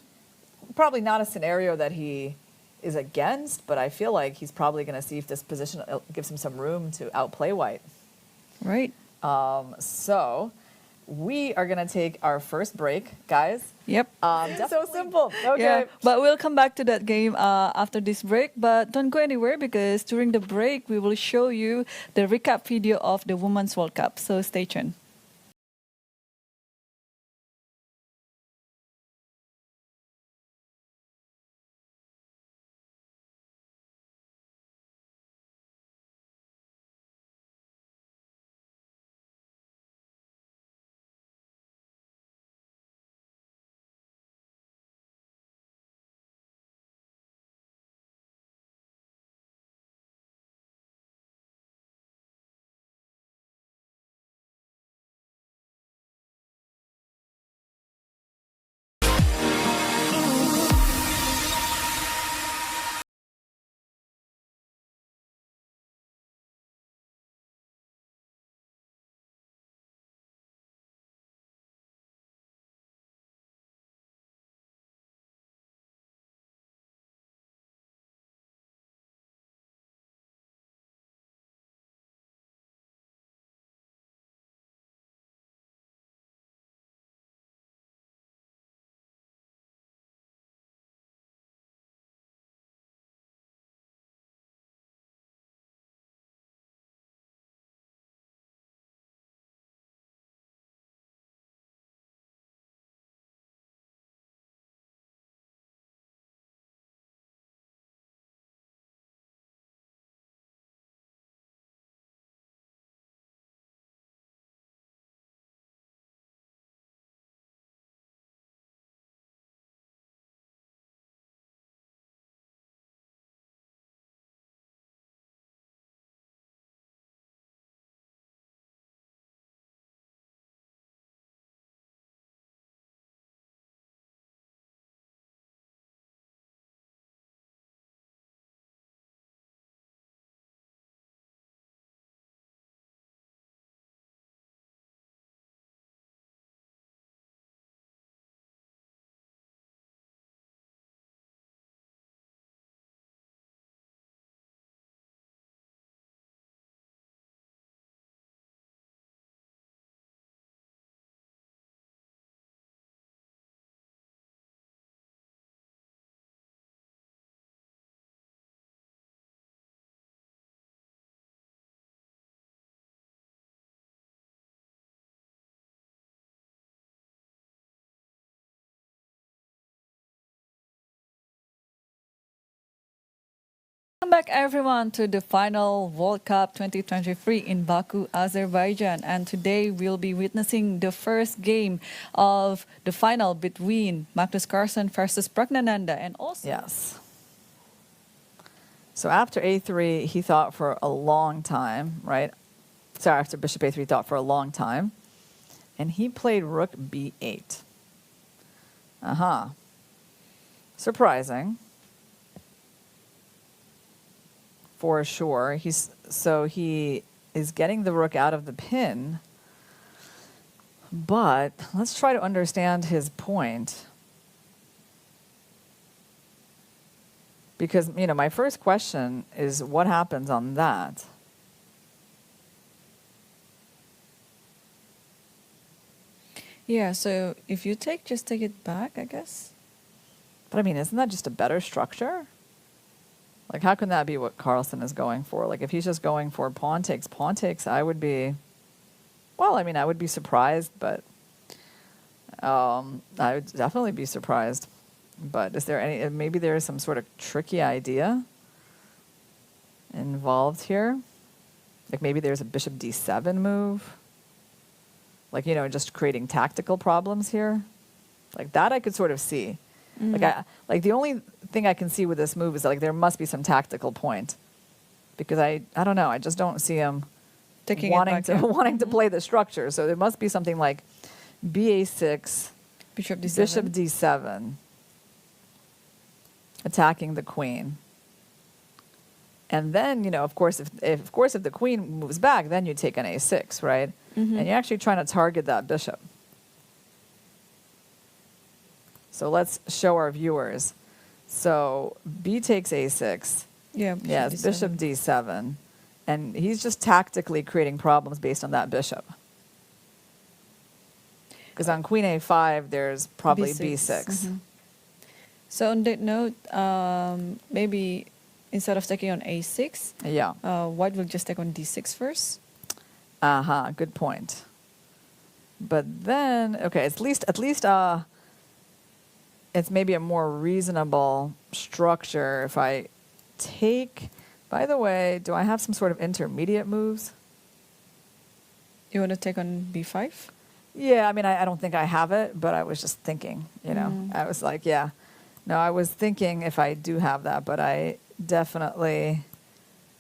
probably not a scenario that he is against, but I feel like he's probably going to see if this position gives him some room to outplay white. Right. So we are going to take our first break, guys. Yep. So simple. Okay. Yeah, but we'll come back to that game after this break. But don't go anywhere because during the break, we will show you the recap video of the Women's World Cup. So stay tuned. Welcome back, everyone, to the final World Cup 2023 in Baku, Azerbaijan. And today we'll be witnessing the first game of the final between Magnus Carlsen versus Praggnanandhaa. And also, yes. So after a3, he thought for a long time, right? Sorry, after bishop a3, he thought for a long time. And he played rook b8. Surprising. For sure. So he is getting the rook out of the pin. But let's try to understand his point. Because, you know, my first question is what happens on that? yeah, so if you just take it back, I guess. But I mean, isn't that just a better structure? Like, how can that be what Carlsen is going for? Like, if he's just going for pawn takes, I would be, well, I mean, I would be surprised, but I would definitely be surprised. But is there maybe there is some sort of tricky idea involved here? Like, maybe there's a bishop d7 move? Like, you know, just creating tactical problems here? Like, that I could sort of see. Like the only thing I can see with this move is that, like, there must be some tactical point, because I don't know, I just don't see him wanting to play the structure. So there must be something like ba6, Bishop D7. bishop d7, attacking the queen. And then, of course, if the queen moves back, then you take on a6, right? Mm-hmm. And you're actually trying to target that bishop. So let's show our viewers. So b takes a6. Yeah. Yes, bishop d7. And he's just tactically creating problems based on that bishop. Because on queen a5, there's probably b6. Mm-hmm. So on that note, maybe instead of taking on a6, Yeah. white will just take on d6 first. Good point. But then, okay, at least, it's maybe a more reasonable structure if I take. By the way, do I have some sort of intermediate moves? You want to take on b5? Yeah, I mean, I don't think I have it, but I was just thinking, I was like, yeah. No, I was thinking if I do have that, but I definitely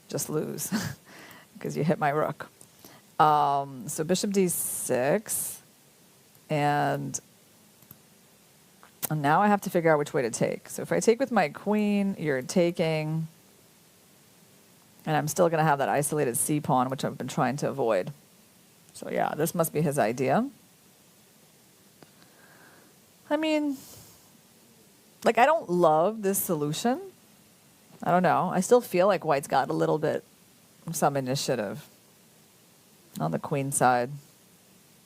just lose because you hit my rook. So bishop d6, and now I have to figure out which way to take. So if I take with my queen, you're taking, and I'm still going to have that isolated c pawn, which I've been trying to avoid. So yeah, this must be his idea. I mean, like, I don't love this solution. I don't know. I still feel like white's got a little bit of some initiative on the queen side.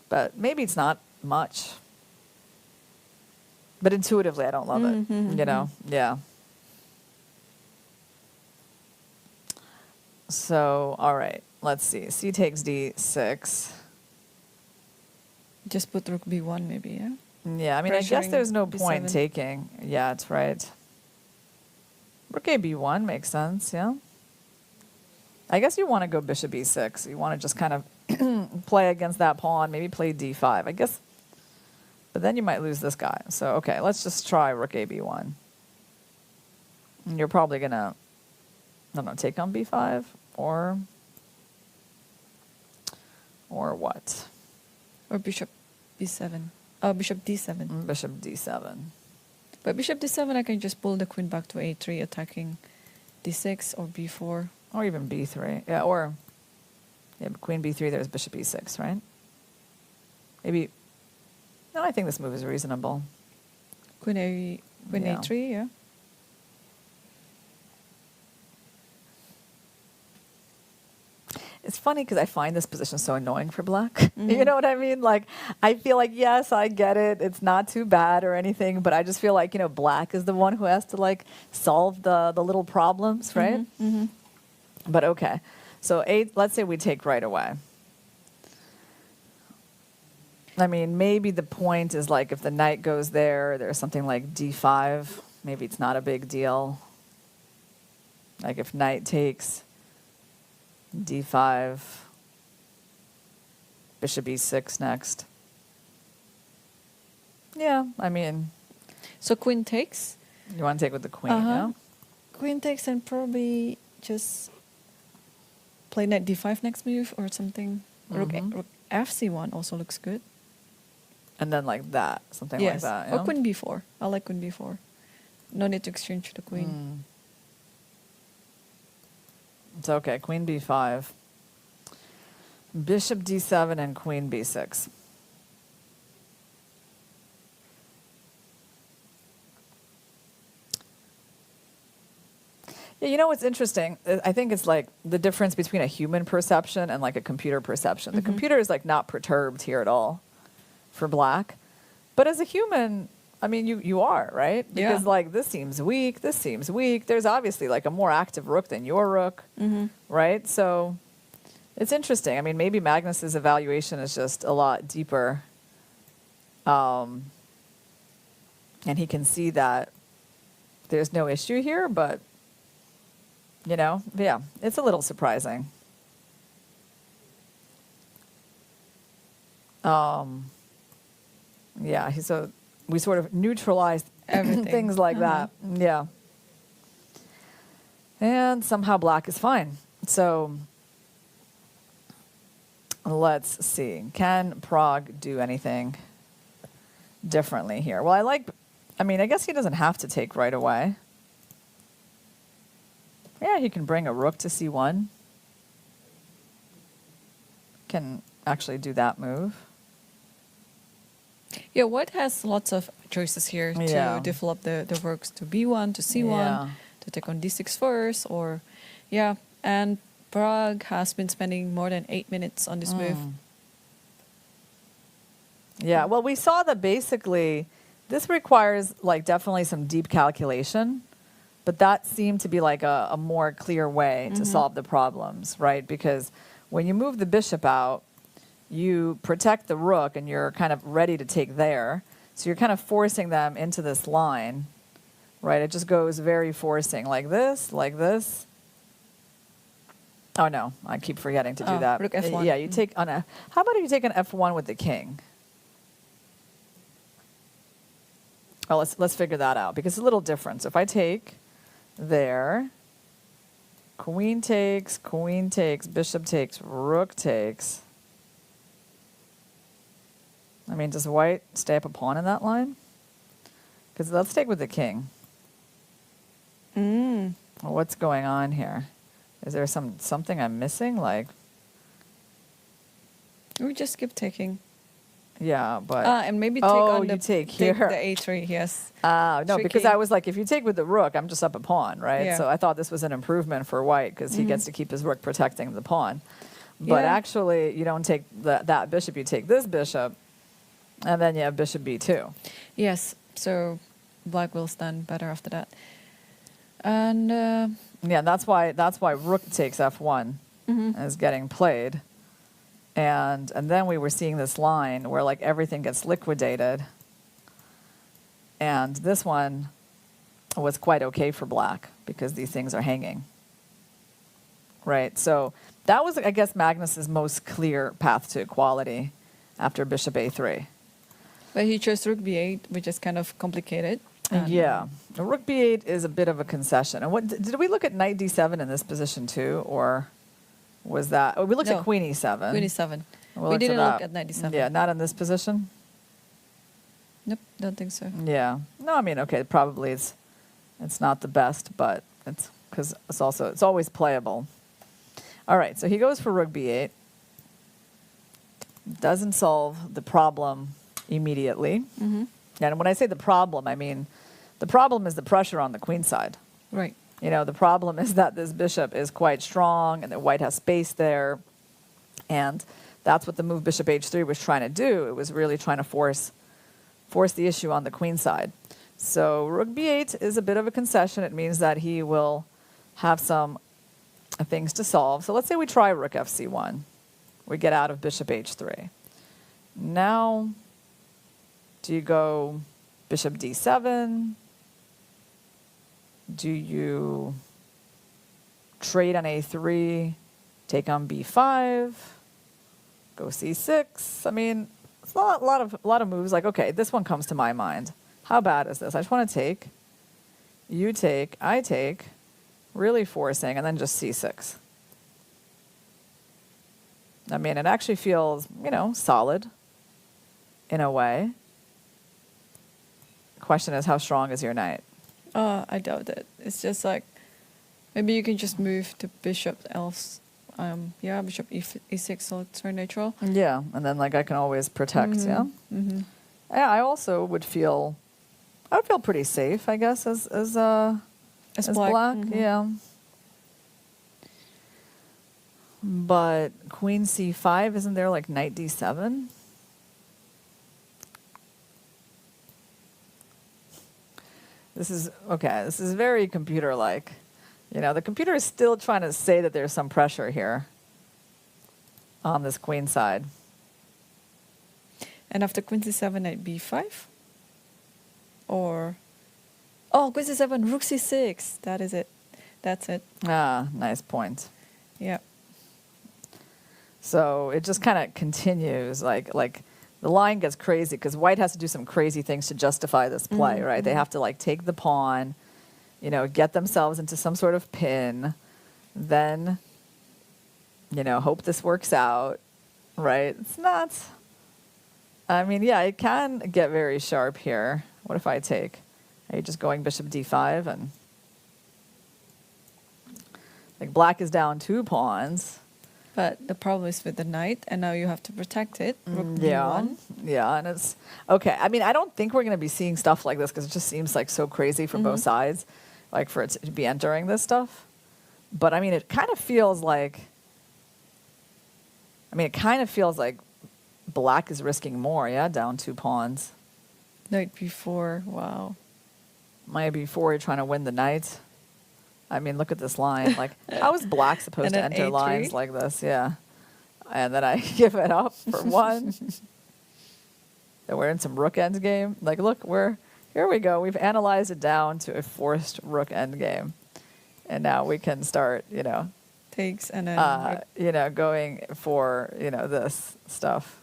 But maybe it's not much. But intuitively, I don't love it, Yeah. So, all right, let's see. C takes d6. Just put rook b1 maybe, yeah? Yeah, I mean, I guess there's no point b7. taking. Yeah, that's right. Rook a b1 makes sense, yeah. I guess you want to go bishop e6. You want to just kind of play against that pawn, maybe play d5. I guess, but then you might lose this guy. So, okay, let's just try rook a b1. And you're probably going to, I don't know, take on b5 or what? Or bishop b7. Oh, bishop d7. Bishop d7. But bishop d7, I can just pull the queen back to a3, attacking d6 or b4. Or even b3. Yeah, or but queen b3, there's bishop e6, right? Maybe, no, I think this move is reasonable. Queen a3, yeah. It's funny because I find this position so annoying for black. Mm-hmm. You know what I mean? Like, I feel like, yes, I get it. It's not too bad or anything, but I just feel like, black is the one who has to, like, solve the little problems, right? Mm-hmm. Mm-hmm. But okay. So let's say we take right away. I mean, maybe the point is, like, if the knight goes there's something like d5. Maybe it's not a big deal. Like, if knight takes d5, bishop e6 next. Yeah, I mean. So queen takes? You want to take with the queen, yeah? Queen takes and probably just play knight d5 next move or something. Mm-hmm. Rook fc1 also looks good. And then like that, something like that. Or queen b4. I like queen b4. No need to exchange the queen. It's okay. Queen b5. Bishop d7 and queen b6. Yeah, you know what's interesting? I think it's like the difference between a human perception and like a computer perception. The computer is like not perturbed here at all for black. But as a human, I mean, you are, right? Because like this seems weak, this seems weak. There's obviously like a more active rook than your rook, right? So it's interesting. I mean, maybe Magnus's evaluation is just a lot deeper. And he can see that there's no issue here, but yeah, it's a little surprising. Yeah, so we sort of neutralized everything. Things like that. Yeah. And somehow black is fine. So let's see. Can Pragg do anything differently here. Well, I guess he doesn't have to take right away. Yeah, he can bring a rook to c1. Can actually do that move. Yeah, white has lots of choices here to develop the rooks to b1, to c1, to take on d6 first, or and Pragg has been spending more than 8 minutes on this move. Yeah, well, we saw that basically this requires like definitely some deep calculation, but that seemed to be like a more clear way to solve the problems, right? Because when you move the bishop out, you protect the rook and you're kind of ready to take there. So you're kind of forcing them into this line, right? It just goes very forcing, like this, like this. Oh, no, I keep forgetting to do that. Rook f1. Yeah, you take on a... How about if you take an f1 with the king? Oh, let's figure that out, because it's a little different. So if I take there, queen takes, bishop takes, rook takes. I mean, does white stay up a pawn in that line? Because let's take with the king. Well, what's going on here? Is there something I'm missing? Like, we just keep taking. Yeah, but and maybe take on the take here. the a3. Yes. No, Tricky. because I was like, if you take with the rook, I'm just up a pawn, right? Yeah. So I thought this was an improvement for white because he gets to keep his rook protecting the pawn. But actually, you don't take that bishop. You take this bishop, and then you have bishop b2. Yes. So black will stand better after that. And yeah, that's why rook takes f1 is getting played. And then we were seeing this line where like everything gets liquidated. And this one was quite okay for black because these things are hanging. Right? So that was, I guess, Magnus's most clear path to equality after bishop a3. But he chose rook b8, which is kind of complicated. Yeah. Rook b8 is a bit of a concession. And what did we look at knight d7 in this position too, or was that? Oh, we looked at queen e7. Queen e7. We didn't look at knight d7. Yeah, not in this position. Nope, don't think so. Yeah. No, I mean, okay, probably it's not the best, but it's because it's always playable. All right, so he goes for rook b8. Doesn't solve the problem immediately. And when I say the problem, I mean the problem is the pressure on the queen side. Right. You know, the problem is that this bishop is quite strong and that white has space there. And that's what the move bishop h3 was trying to do. It was really trying to force the issue on the queen side. So rook b8 is a bit of a concession. It means that he will have some things to solve. So let's say we try rook fc1. We get out of bishop h3. Now, do you go bishop d7? Do you trade on a3, take on b5, go c6? I mean, it's a lot of moves. Like, okay, this one comes to my mind. How bad is this? I just want to take, you take, I take, really forcing, and then just c6. I mean, it actually feels, solid in a way. The question is, how strong is your knight? I doubt it. It's just like, maybe you can just move the bishop else. Bishop e6, so it's very neutral. Yeah, and then like I can always protect, yeah? Yeah, I also would feel pretty safe, I guess, as black. Yeah. But queen c5, isn't there like knight d7? This is very computer-like. The computer is still trying to say that there's some pressure here on this queen side. And after queen c7, knight b5? Or... Oh, queen c7, rook c6. That is it. That's it. Ah, nice point. Yeah. So it just kind of continues, like the line gets crazy because white has to do some crazy things to justify this play, right? They have to like take the pawn, get themselves into some sort of pin, then, hope this works out, right? I mean, yeah, it can get very sharp here. What if I take? Are you just going bishop d5 and like black is down 2 pawns. But the problem is with the knight, and now you have to protect it. Rook Yeah, d1. yeah, and it's okay. I mean, I don't think we're going to be seeing stuff like this because it just seems like so crazy from both sides, like for it to be entering this stuff. But I mean, it kind of feels like. I mean, it kind of feels like black is risking more. Yeah, down 2 pawns. Knight b4. Wow. Knight b4, you're trying to win the knight. I mean, look at this line. Like, how is black supposed to enter A3? lines like this? Yeah. And then I give it up for 1. Then we're in some rook endgame. Like, look, here we go. We've analyzed it down to a forced rook endgame. And now we can start, Takes and then going for, this stuff.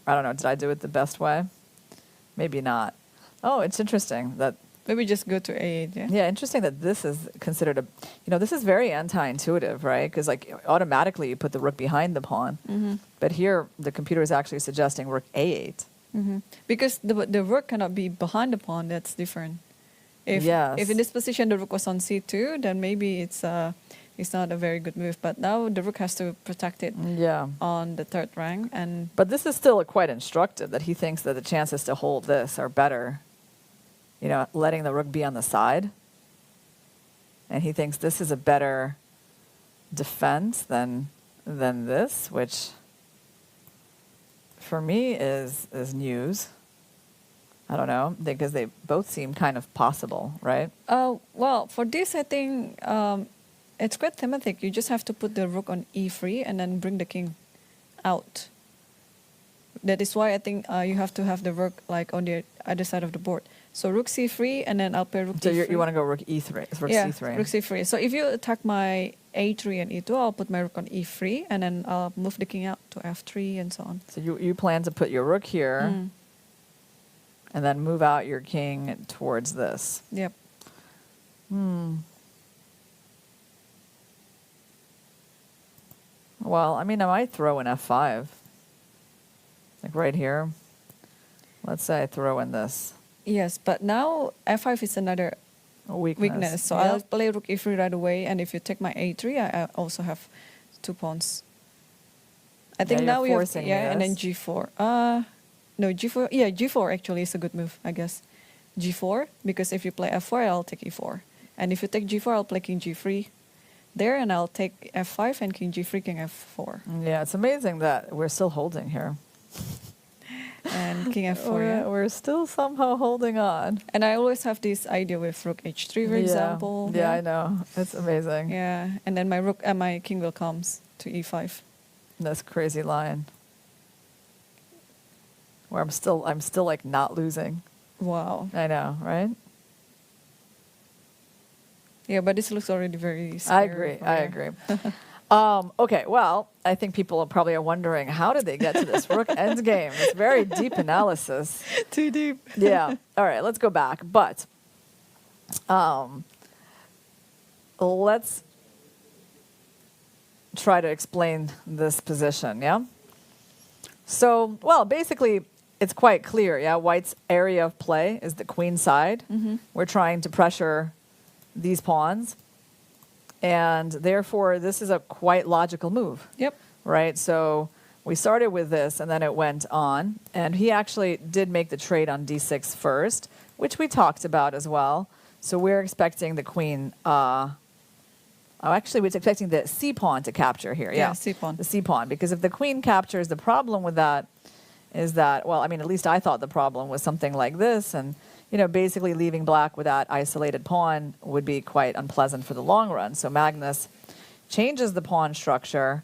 I don't know. Did I do it the best way? Maybe not. Oh, it's interesting that. Maybe just go to a8, yeah? Yeah, interesting that this is considered this is very anti-intuitive, right? Because like automatically you put the rook behind the pawn. But here the computer is actually suggesting rook a8. Because the rook cannot be behind the pawn, that's different. If in this position the rook was on c2, then maybe it's not a very good move. But now the rook has to protect it on the 3rd rank. But this is still quite instructive that he thinks that the chances to hold this are better. Letting the rook be on the side. And he thinks this is a better defense than this, which for me is news. I don't know, because they both seem kind of possible, right? Well, for this, I think it's quite thematic. You just have to put the rook on e3 and then bring the king out. That is why I think you have to have the rook like on the other side of the board. So rook c3, and then I'll play rook so d3. So you want to go rook e3, rook c3. Rook c3. So if you attack my a3 and e2, I'll put my rook on e3, and then I'll move the king out to f3 and so on. So you plan to put your rook here, and then move out your king towards this. Yep. Well, I mean, I might throw in f5. Like right here. Let's say I throw in this. Yes, but now f5 is another weakness. So I'll play rook e3 right away, and if you take my a3, I also have 2 pawns. I think now we have and then g4. No, g4. Yeah, g4 actually is a good move, I guess. g4, because if you play f4, I'll take e4. And if you take g4, I'll play king g3 there, and I'll take f5 and king g3, king f4. Yeah, it's amazing that we're still holding here. And king f4, we're still somehow holding on. And I always have this idea with rook h3, for example. Yeah, I know. It's amazing. Yeah, and then my king will come to e5. This crazy line. Where I'm still like not losing. Wow. I know, right? Yeah, but this looks already very scary. I agree. Okay, well, I think people probably are wondering, how did they get to this rook endgame? It's very deep analysis. Too deep. Yeah. All right, let's go back. But let's try to explain this position, yeah? So, well, basically, it's quite clear, yeah? White's area of play is the queen side. We're trying to pressure these pawns. And therefore, this is a quite logical move. Yep. Right? So we started with this, and then it went on. And he actually did make the trade on d6 first, which we talked about as well. So we're expecting the queen... actually, we're expecting the c-pawn to capture here. Yeah, c-pawn. The c-pawn. Because if the queen captures, the problem with that is that, well, I mean, at least I thought the problem was something like this. And... basically leaving black with that isolated pawn would be quite unpleasant for the long run. So Magnus changes the pawn structure.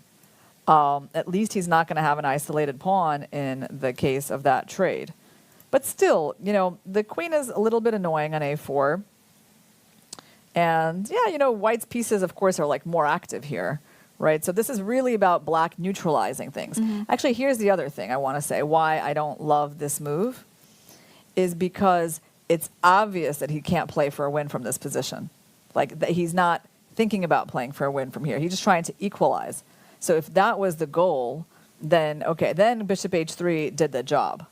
At least he's not going to have an isolated pawn in the case of that trade. But still, the queen is a little bit annoying on a4. And, yeah, white's pieces, of course, are like more active here. Right? So this is really about black neutralizing things. Actually, here's the other thing I want to say. Why I don't love this move is because... it's obvious that he can't play for a win from this position. Like, that he's not thinking about playing for a win from here. He's just trying to equalize. So if that was the goal, then bishop h3 did the job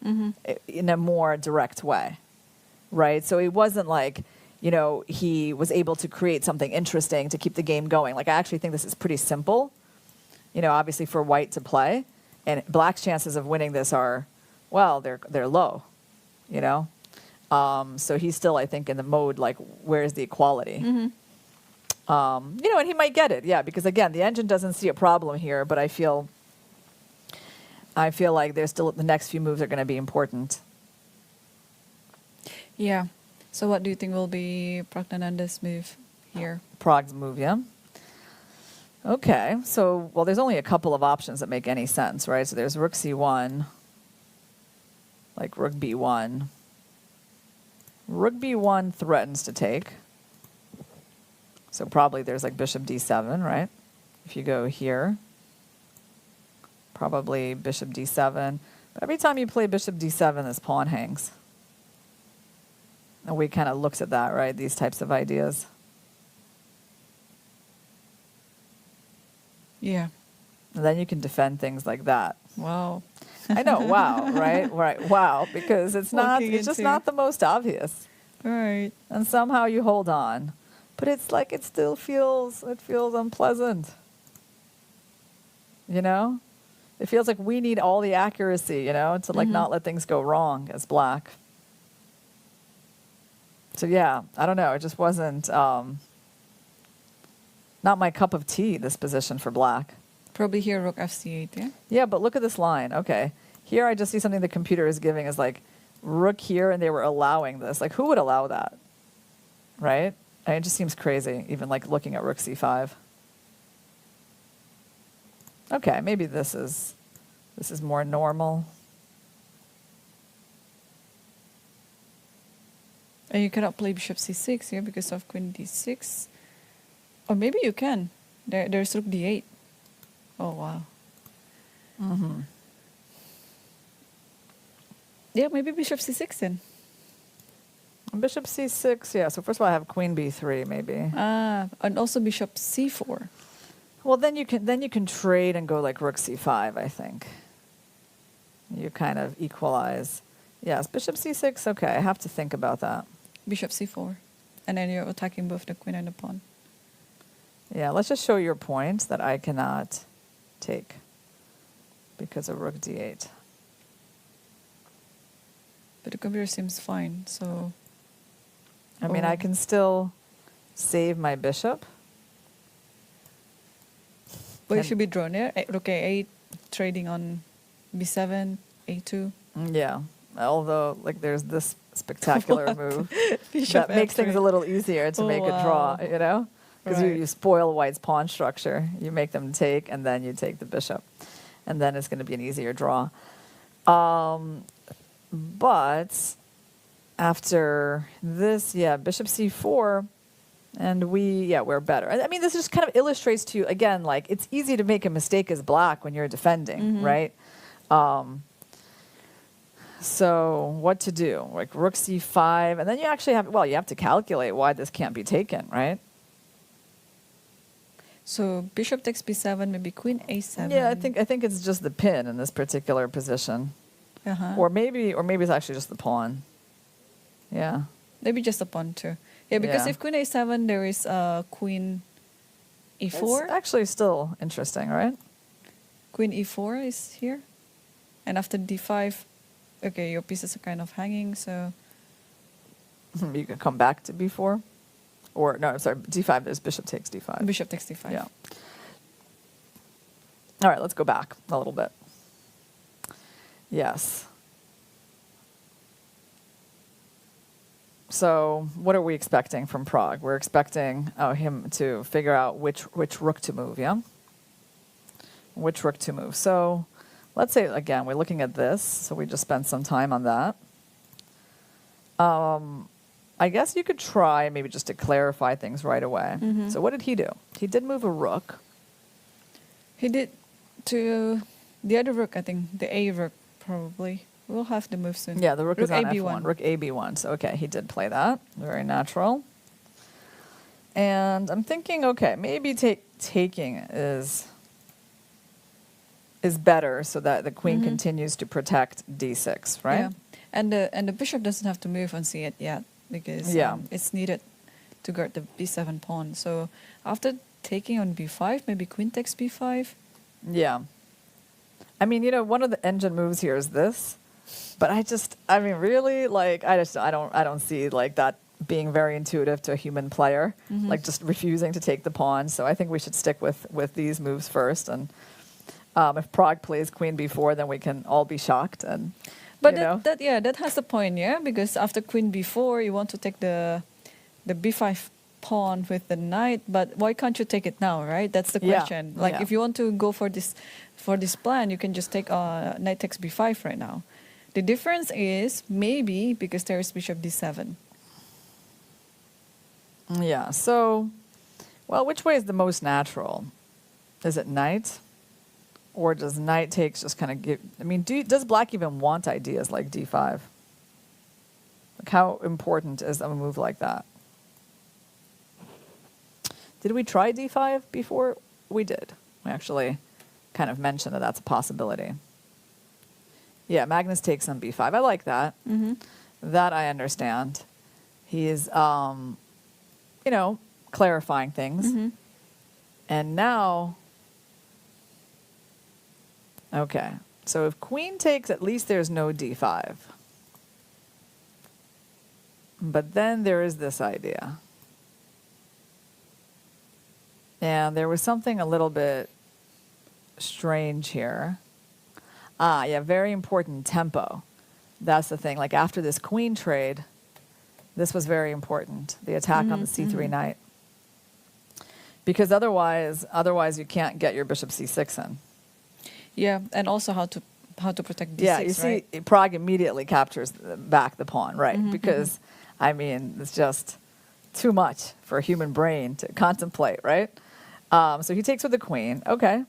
in a more direct way, right? So it wasn't like, he was able to create something interesting to keep the game going. Like, I actually think this is pretty simple, obviously for white to play. And black's chances of winning this are, well, they're low, So he's still, I think, in the mode, like, where's the equality? And he might get it, yeah, because, again, the engine doesn't see a problem here, but I feel like there's still, the next few moves are going to be important. Yeah. So what do you think will be Praggnanandhaa's move here? Pragg's move, yeah. Okay, so, well, there's only a couple of options that make any sense, right? So there's rook c1, like rook b1. Rook b1 threatens to take. So probably there's like bishop d7, right? If you go here, probably bishop d7. But every time you play bishop d7, this pawn hangs. And we kind of looks at that, right? These types of ideas. Yeah. And then you can defend things like that. Wow. I know, wow, right? Right, wow, because it's just not the most obvious. Right. And somehow you hold on. But it's like it feels unpleasant. It feels like we need all the accuracy, to like not let things go wrong as black. So yeah, I don't know. It just wasn't not my cup of tea, this position for black. Probably here rook fc8, yeah? Yeah, but look at this line. Okay. Here I just see something the computer is giving as like rook here, and they were allowing this. Like, who would allow that? Right? And it just seems crazy, even like looking at rook c5. Okay, maybe this is more normal. And you cannot play bishop c6 here because of queen d6. Or maybe you can. There's rook d8. Oh, wow. Yeah, maybe bishop c6 then. Bishop c6, yeah. So first of all, I have queen b3, maybe. And also bishop c4. Well, then you can trade and go like rook c5, I think. You kind of equalize. Yes, bishop c6, okay. I have to think about that. Bishop c4. And then you're attacking both the queen and the pawn. Yeah, let's just show your point that I cannot take because of rook d8. But the computer seems fine, so... I mean, I can still save my bishop. But it should be drawn here. Rook a8, trading on b7, a2. Yeah, although like there's this spectacular move that makes things a little easier to make a draw, Because you spoil white's pawn structure. You make them take, and then you take the bishop. And then it's going to be an easier draw. But after this, bishop c4, and we're better. I mean, this just kind of illustrates to you, again, like, it's easy to make a mistake as black when you're defending, right? So what to do? Like rook c5, and then you actually have, you have to calculate why this can't be taken, right? So bishop takes b7, maybe queen a7. Yeah, I think it's just the pin in this particular position. Or maybe it's actually just the pawn. Yeah. Maybe just the pawn too. Yeah, because if queen a7, there is queen e4. It's actually still interesting, right? Queen e4 is here. And after d5, okay, your pieces are kind of hanging, so... You can come back to b4. Or, no, I'm sorry, d5, there's bishop takes d5. Bishop takes d5. Yeah. All right, let's go back a little bit. Yes. So what are we expecting from Pragg? We're expecting him to figure out which rook to move, yeah? Which rook to move. So let's say, again, we're looking at this, so we just spent some time on that. I guess you could try maybe just to clarify things right away. So what did he do? He did move a rook. He did to the other rook, I think, the A rook, probably. We'll have to move soon. Yeah, the rook is on AB1. F1. Rook AB1. So, okay, he did play that. Very natural. And I'm thinking, okay, maybe taking is is better so that the queen continues to protect d6, right? Yeah. And the bishop doesn't have to move on c8 yet because it's needed to guard the b7 pawn. So after taking on b5, maybe queen takes b5. Yeah. I mean, one of the engine moves here is this, but I mean, really, like, I don't see like that being very intuitive to a human player, like just refusing to take the pawn. So I think we should stick with these moves first. And if Pragg plays queen b4, then we can all be shocked. And but that has a point, yeah, because after queen b4, you want to take the b5 pawn with the knight, but why can't you take it now, right? That's the question. Like if you want to go for this plan, you can just take knight takes b5 right now. The difference is maybe because there is bishop d7. Yeah. So, well, which way is the most natural? Is it knight, or does knight takes just kind of give? I mean, does black even want ideas like d5? Like, how important is a move like that? Did we try d5 before? We did. We actually kind of mentioned that that's a possibility. Yeah, Magnus takes on b5. I like that. That I understand. He is, clarifying things. And now, okay. So if queen takes, at least there's no d5. But then there is this idea. And there was something a little bit strange here. Yeah, very important, tempo. That's the thing. Like after this queen trade, this was very important, the attack on the c3 knight. Because otherwise you can't get your bishop c6 in. Yeah, and also how to protect d6, yeah, you see, Pragg immediately captures back the pawn, right? Because, I mean, it's just too much for a human brain to contemplate, right? So he takes with the queen. Okay.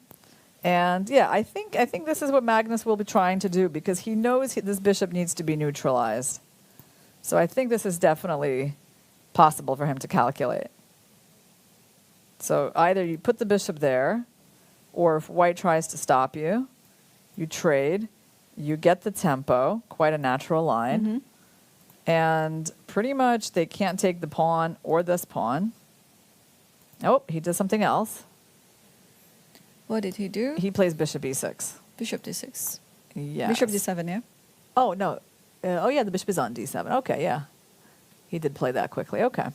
And yeah, I think this is what Magnus will be trying to do because he knows this bishop needs to be neutralized. So I think this is definitely possible for him to calculate. So either you put the bishop there, or if white tries to stop you, you trade, you get the tempo, quite a natural line, and pretty much they can't take the pawn or this pawn. Oh, he does something else. What did he do? He plays bishop e6. Bishop d6. Yeah. Bishop d7, yeah? Oh, no. The bishop is on d7. Okay, yeah. He did play that quickly. Okay.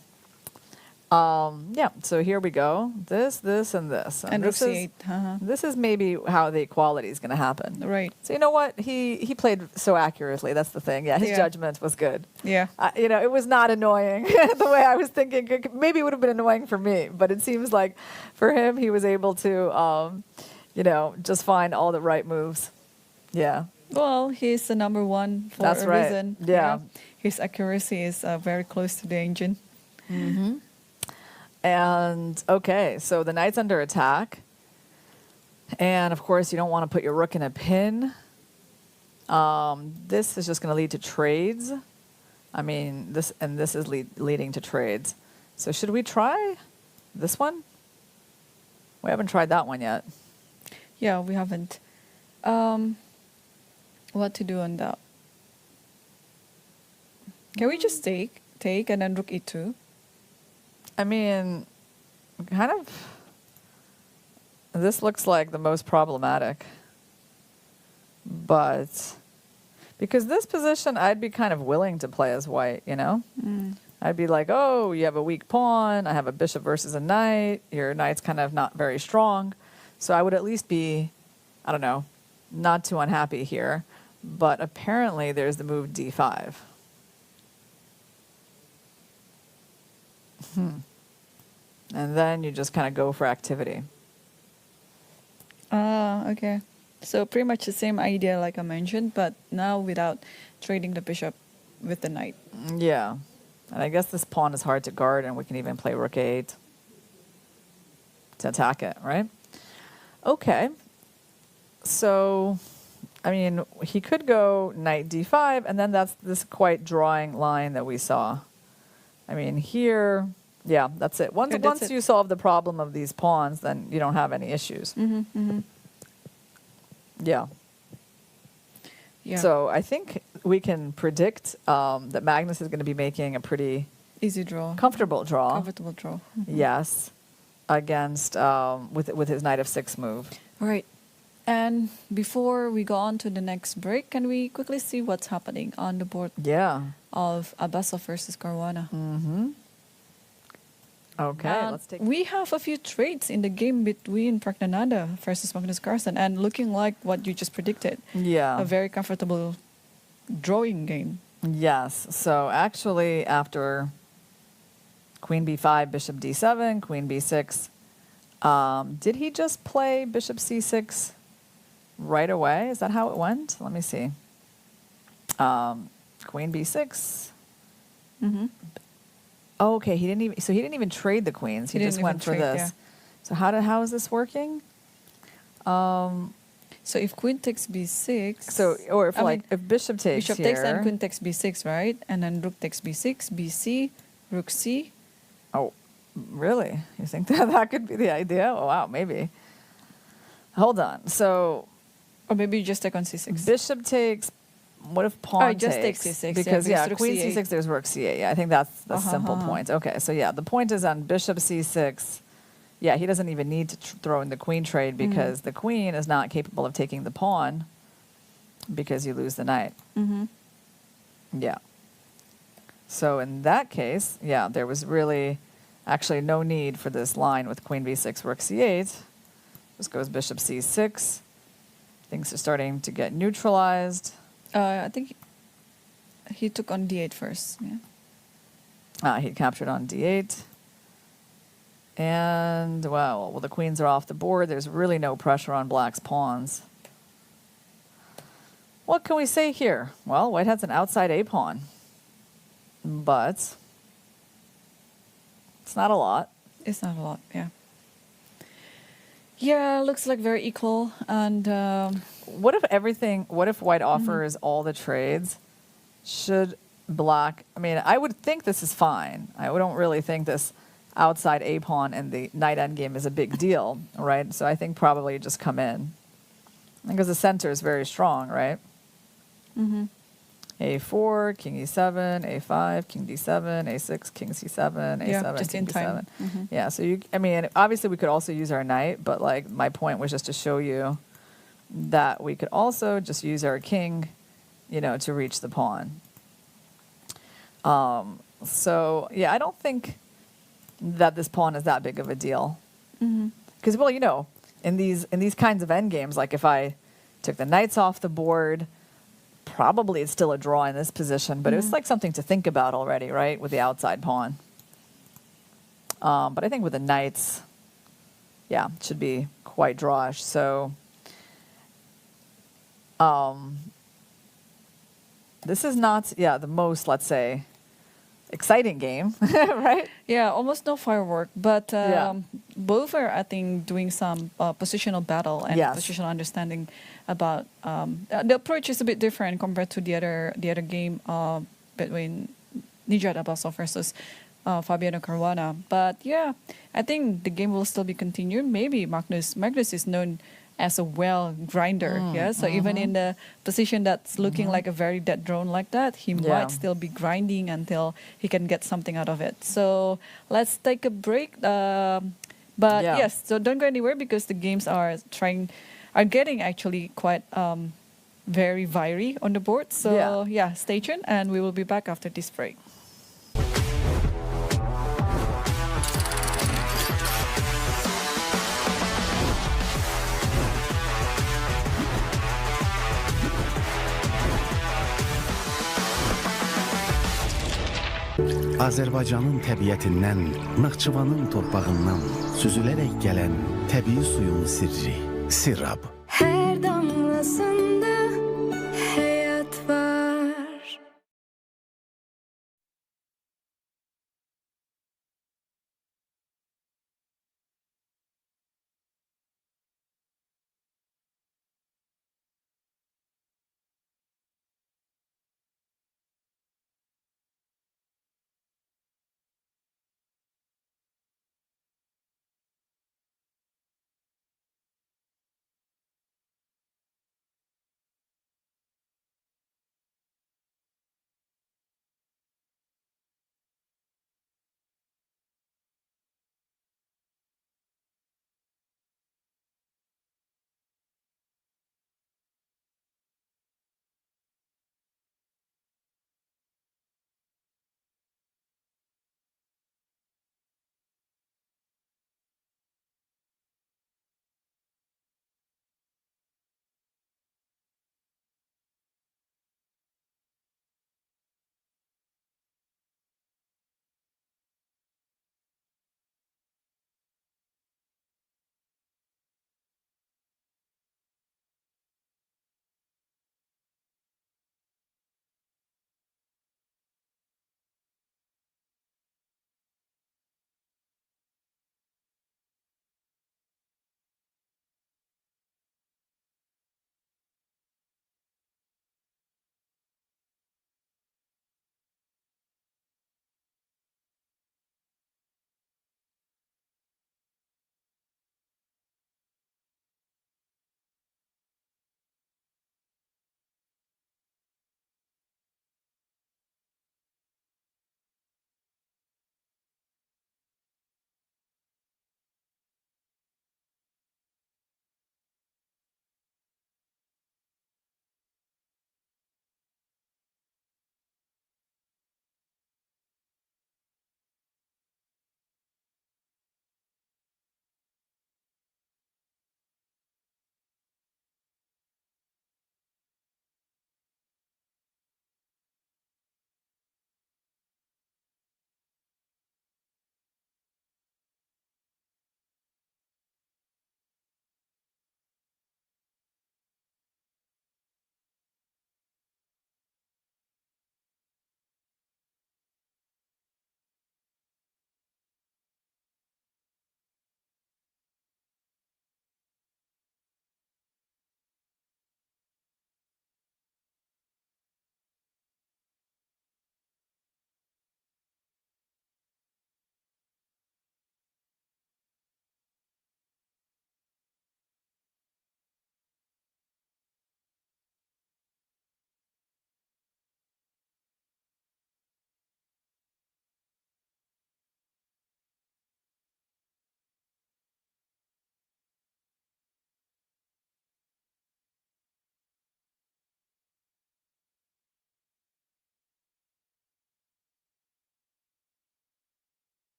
Yeah, so here we go. This, and this. And this is, this is maybe how the equality is going to happen. Right. So you know what? He played so accurately. That's the thing. Yeah, his judgment was good. Yeah. It was not annoying the way I was thinking. Maybe it would have been annoying for me, but it seems like for him, he was able to, just find all the right moves. Yeah. Well, he's the number one for That's a right. reason. Yeah. His accuracy is very close to the engine. And, okay, so the knight's under attack. And, of course, you don't want to put your rook in a pin. This is just going to lead to trades. I mean, this is leading to trades. So should we try this one? We haven't tried that one yet. Yeah, we haven't. What to do on that? Can we just take and then rook e2? I mean, kind of, this looks like the most problematic. But, because this position, I'd be kind of willing to play as white, I'd be like, oh, you have a weak pawn. I have a bishop versus a knight. Your knight's kind of not very strong. So I would at least be, I don't know, not too unhappy here. But apparently there's the move d5. And then you just kind of go for activity. Okay. So pretty much the same idea like I mentioned, but now without trading the bishop with the knight. Yeah. And I guess this pawn is hard to guard, and we can even play rook 8 to attack it, right? Okay. So, I mean, he could go knight d5, and then that's this quite drawing line that we saw. I mean, here... Yeah, that's it. Once you solve the problem of these pawns, then you don't have any issues. Yeah. Yeah. So I think we can predict that Magnus is going to be making a pretty easy draw, comfortable draw. comfortable draw. Yes, against with his knight f6 move. All right. And before we go on to the next break, can we quickly see what's happening on the board of Abasov versus Caruana? Mm-hmm. Okay, let's take. We have a few trades in the game between Praggnanandhaa versus Magnus Carlsen, and looking like what you just predicted. Yeah. A very comfortable drawing game. Yes. So actually, after Queen b5, Bishop d7, Queen b6, did he just play Bishop c6 right away? Is that how it went? Let me see. Queen b6. Mm-hmm. Oh, okay. He didn't even trade the queens. He just went for this. Yeah. So how is this working? So if queen takes b6. So or if bishop takes bishop here, takes and queen takes b6, right? And then rook takes b6, bc, rook c. Oh, really? You think that could be the idea? Oh, wow, maybe. Hold on. So, or maybe you just take on c6. Bishop takes. What if pawn just takes c6? Because queen c8. c6, there's rook c8. Yeah, I think that's the simple point. Okay, so yeah, the point is on bishop c6. Yeah, he doesn't even need to throw in the queen trade because the queen is not capable of taking the pawn because you lose the knight. Mm-hmm. Yeah. So in that case, yeah, there was really actually no need for this line with queen b6, rook c8. Just goes bishop c6. Things are starting to get neutralized. I think he took on d8 first. Yeah. He captured on d8. And, well, the queens are off the board. There's really no pressure on black's pawns. What can we say here? Well, white has an outside A pawn. But it's not a lot. It's not a lot, yeah. Yeah, looks like very equal. And what if white offers all the trades? Should black, I mean, I would think this is fine. I don't really think this outside A pawn and the knight endgame is a big deal, right? So I think probably just come in. Because the center is very strong, right? Mm-hmm. A4, king e7, a5, king d7, a6, king c7, a7, just king in d7. time. Mm-hmm. Yeah, so I mean, obviously we could also use our knight, but like my point was just to show you that we could also just use our king, to reach the pawn. So yeah, I don't think that this pawn is that big of a deal. Because in these kinds of endgames, like if I took the knights off the board, probably it's still a draw in this position, but it's like something to think about already, right, with the outside pawn. But I think with the knights, yeah, it should be quite drawish. So this is not, the most, let's say, exciting game, right? Yeah, almost no firework, but both are, I think, doing some positional battle and positional understanding about the approach is a bit different compared to the other game between Nijat Abasov versus Fabiano Caruana. But yeah, I think the game will still be continued. Maybe Magnus is known as a well grinder, so even in the position that's looking like a very dead drone like that, he might still be grinding until he can get something out of it. So let's take a break, but yes, so don't go anywhere because the games are getting actually quite very wiry on the board. So yeah, stay tuned and we will be back after this break. Azərbaycanın təbiətindən, Naxçıvanın torpağından süzülərək gələn təbii suyun sirri, Sirab. Hər damlasında həyat var.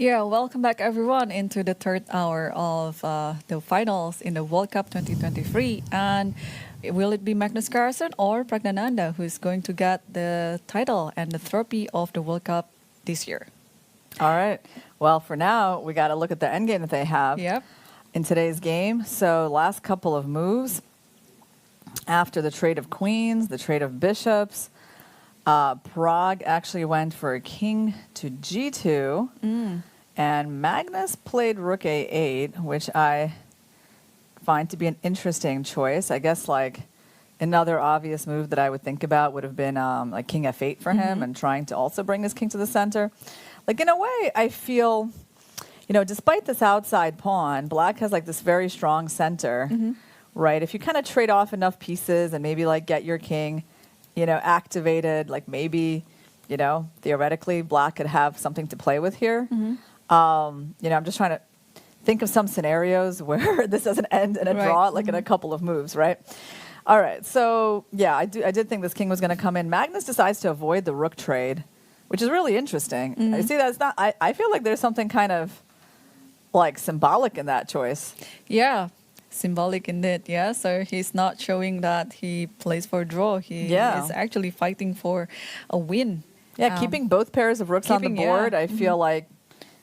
Yeah, welcome back everyone into the third hour of the finals in the World Cup 2023. And will it be Magnus Carlsen or Praggnanandhaa who is going to get the title and the trophy of the World Cup this year? All right. Well, for now, we got to look at the endgame that they have in today's game. So last couple of moves. After the trade of queens, the trade of bishops, PRAGG actually went for a king to g2, and Magnus played rook a8, which I find to be an interesting choice. I guess like another obvious move that I would think about would have been like king f8 for him and trying to also bring his king to the center. Like in a way, I feel, you know, despite this outside pawn, black has like this very strong center, right? If you kind of trade off enough pieces and maybe like get your king, you know, activated, like maybe, you know, theoretically black could have something to play with here. You know, I'm just trying to think of some scenarios where this doesn't end in a draw, like in a couple of moves, right? All right, so yeah, I did think this king was going to come in. Magnus decides to avoid the rook trade, which is really interesting. I see that it's not, I feel like there's something kind of like symbolic in that choice. Yeah. Symbolic indeed, yeah. So he's not showing that he plays for a draw. He is actually fighting for a win. Yeah, keeping both pairs of rooks on the board, I feel like,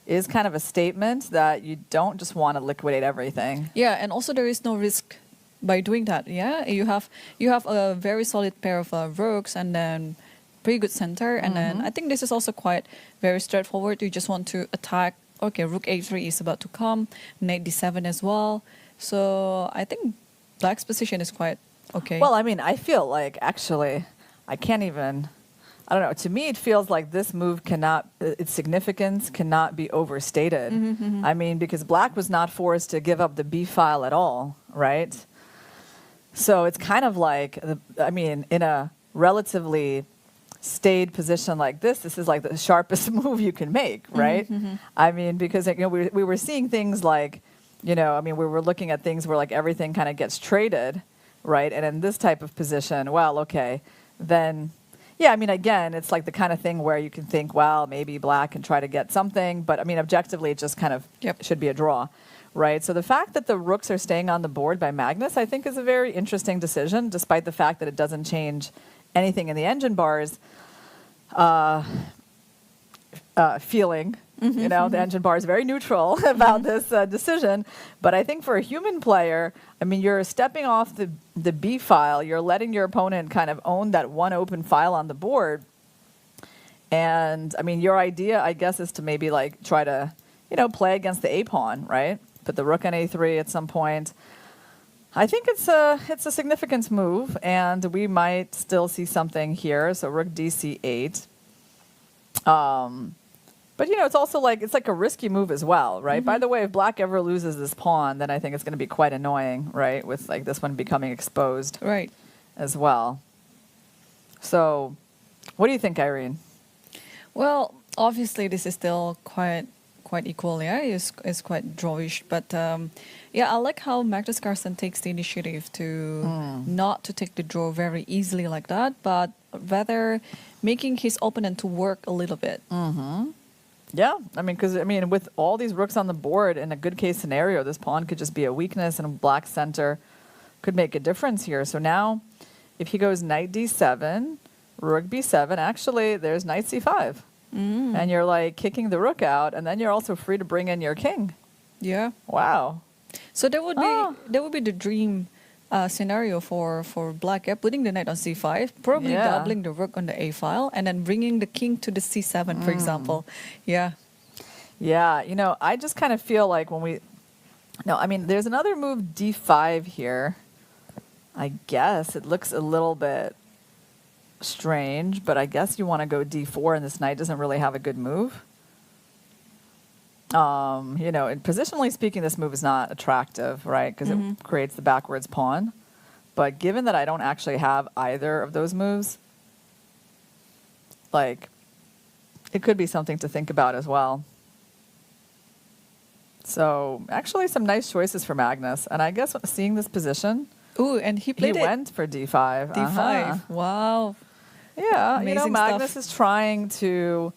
is kind of a statement that you don't just want to liquidate everything. Yeah, and also there is no risk by doing that. Yeah, you have a very solid pair of rooks and then pretty good center, and then I think this is also quite very straightforward. You just want to attack. Okay, rook a3 is about to come, knight d7 as well. So I think black's position is quite okay. Well, I mean, I feel like actually, I can't even, I don't know. To me, it feels like this move cannot, its significance cannot be overstated. I mean, because black was not forced to give up the b file at all, right? So it's kind of like, I mean, in a relatively stayed position like this is like the sharpest move you can make, right? I mean, because you know, we were seeing things like, you know, I mean, we were looking at things where like everything kind of gets traded, right? And in this type of position, well, okay, then, yeah, I mean, again, it's like the kind of thing where you can think, well, maybe black can try to get something, but I mean, objectively, it just kind of should be a draw, right? So the fact that the rooks are staying on the board by Magnus, I think is a very interesting decision, despite the fact that it doesn't change anything in the engine bars feeling. You know, the engine bar is very neutral about this decision. But I think for a human player, I mean, you're stepping off the B file. You're letting your opponent kind of own that one open file on the board. And, I mean, your idea, I guess, is to maybe, like, try to, you know, play against the A pawn, right? Put the rook on A3 at some point. I think it's a significant move, and we might still see something here. So rook DC8. But, you know, it's also like, it's like a risky move as well, right? By the way, if black ever loses this pawn, then I think it's going to be quite annoying, right? With like this one becoming exposed as well. So what do you think, Irene? Well, obviously this is still quite equal, yeah? It's quite drawish. But yeah, I like how Magnus Carlsen takes the initiative to not to take the draw very easily like that, but rather making his opponent to work a little bit. Yeah, I mean, because, I mean, with all these rooks on the board, in a good case scenario, this pawn could just be a weakness, and black center could make a difference here. So now, if he goes knight d7, rook b7, actually, there's knight c5. And you're, like, kicking the rook out, and then you're also free to bring in your king. Yeah. Wow. So that would be the dream scenario for black, putting the knight on c5, probably doubling the rook on the a file, and then bringing the king to the c7, for example. Yeah, you know, I just kind of feel like when we... No, I mean, there's another move, d5 here. I guess it looks a little bit strange, but I guess you want to go d4, and this knight doesn't really have a good move. You know, and positionally speaking, this move is not attractive, right? Because it creates the backwards pawn. But given that I don't actually have either of those moves, like, it could be something to think about as well. So, actually, some nice choices for Magnus. And I guess seeing this position, ooh, and he went for d5. D5. Wow. Yeah, amazing you know, Magnus is trying to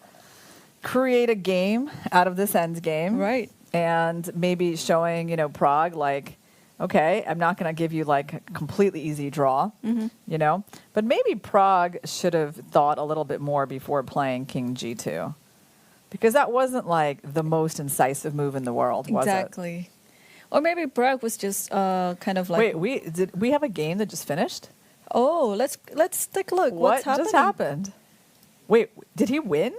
create a game out of this end game. Right. And maybe showing, Pragg, like, okay, I'm not going to give you like a completely easy draw, but maybe Pragg should have thought a little bit more before playing King G2, because that wasn't like the most incisive move in the world, was it? Exactly. Or maybe Pragg was just kind of like. Wait, did we have a game that just finished? Oh, let's take a look. What just happened? Wait, did he win?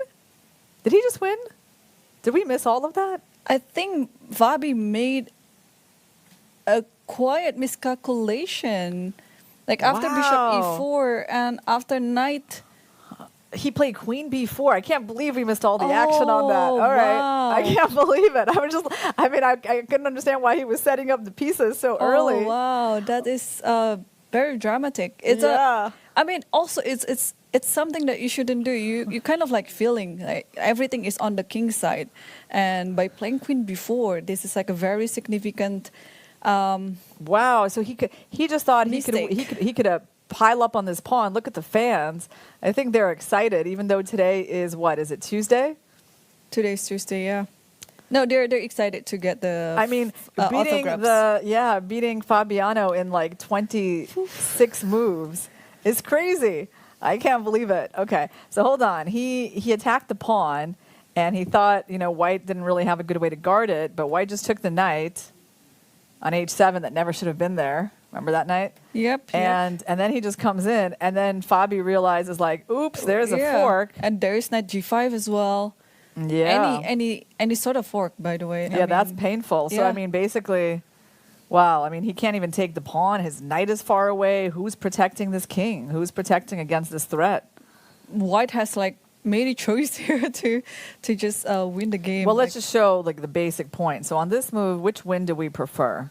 Did he just win? Did we miss all of that? I think Vabi made a quiet miscalculation. Like after bishop e4 and after knight. He played queen b4. I can't believe we missed all the action on that. All right. Wow. I can't believe it. I couldn't understand why he was setting up the pieces so early. Oh, wow. That is very dramatic. It's also it's something that you shouldn't do. You kind of like feeling like everything is on the king's side. And by playing queen b4, this is like a very significant wow. So he just thought he could pile up on this pawn. Look at the fans. I think they're excited, even though today is what? Is it Tuesday? Today's Tuesday, yeah. No, they're excited to get the. I mean, beating Fabiano in like 26 moves is crazy. I can't believe it. Okay, so hold on. He attacked the pawn, and he thought White didn't really have a good way to guard it, but White just took the knight on h7 that never should have been there. Remember that knight? Yep. And then he just comes in, and then Fabi realizes like, oops, there's a fork. And there is knight g5 as well. Yeah. Any sort of fork, by the way. Yeah, that's painful. So I mean, basically, wow. I mean, he can't even take the pawn. His knight is far away. Who's protecting this king? Who's protecting against this threat? White has like made a choice here to just win the game. Well, let's just show like the basic point. So on this move, which win do we prefer?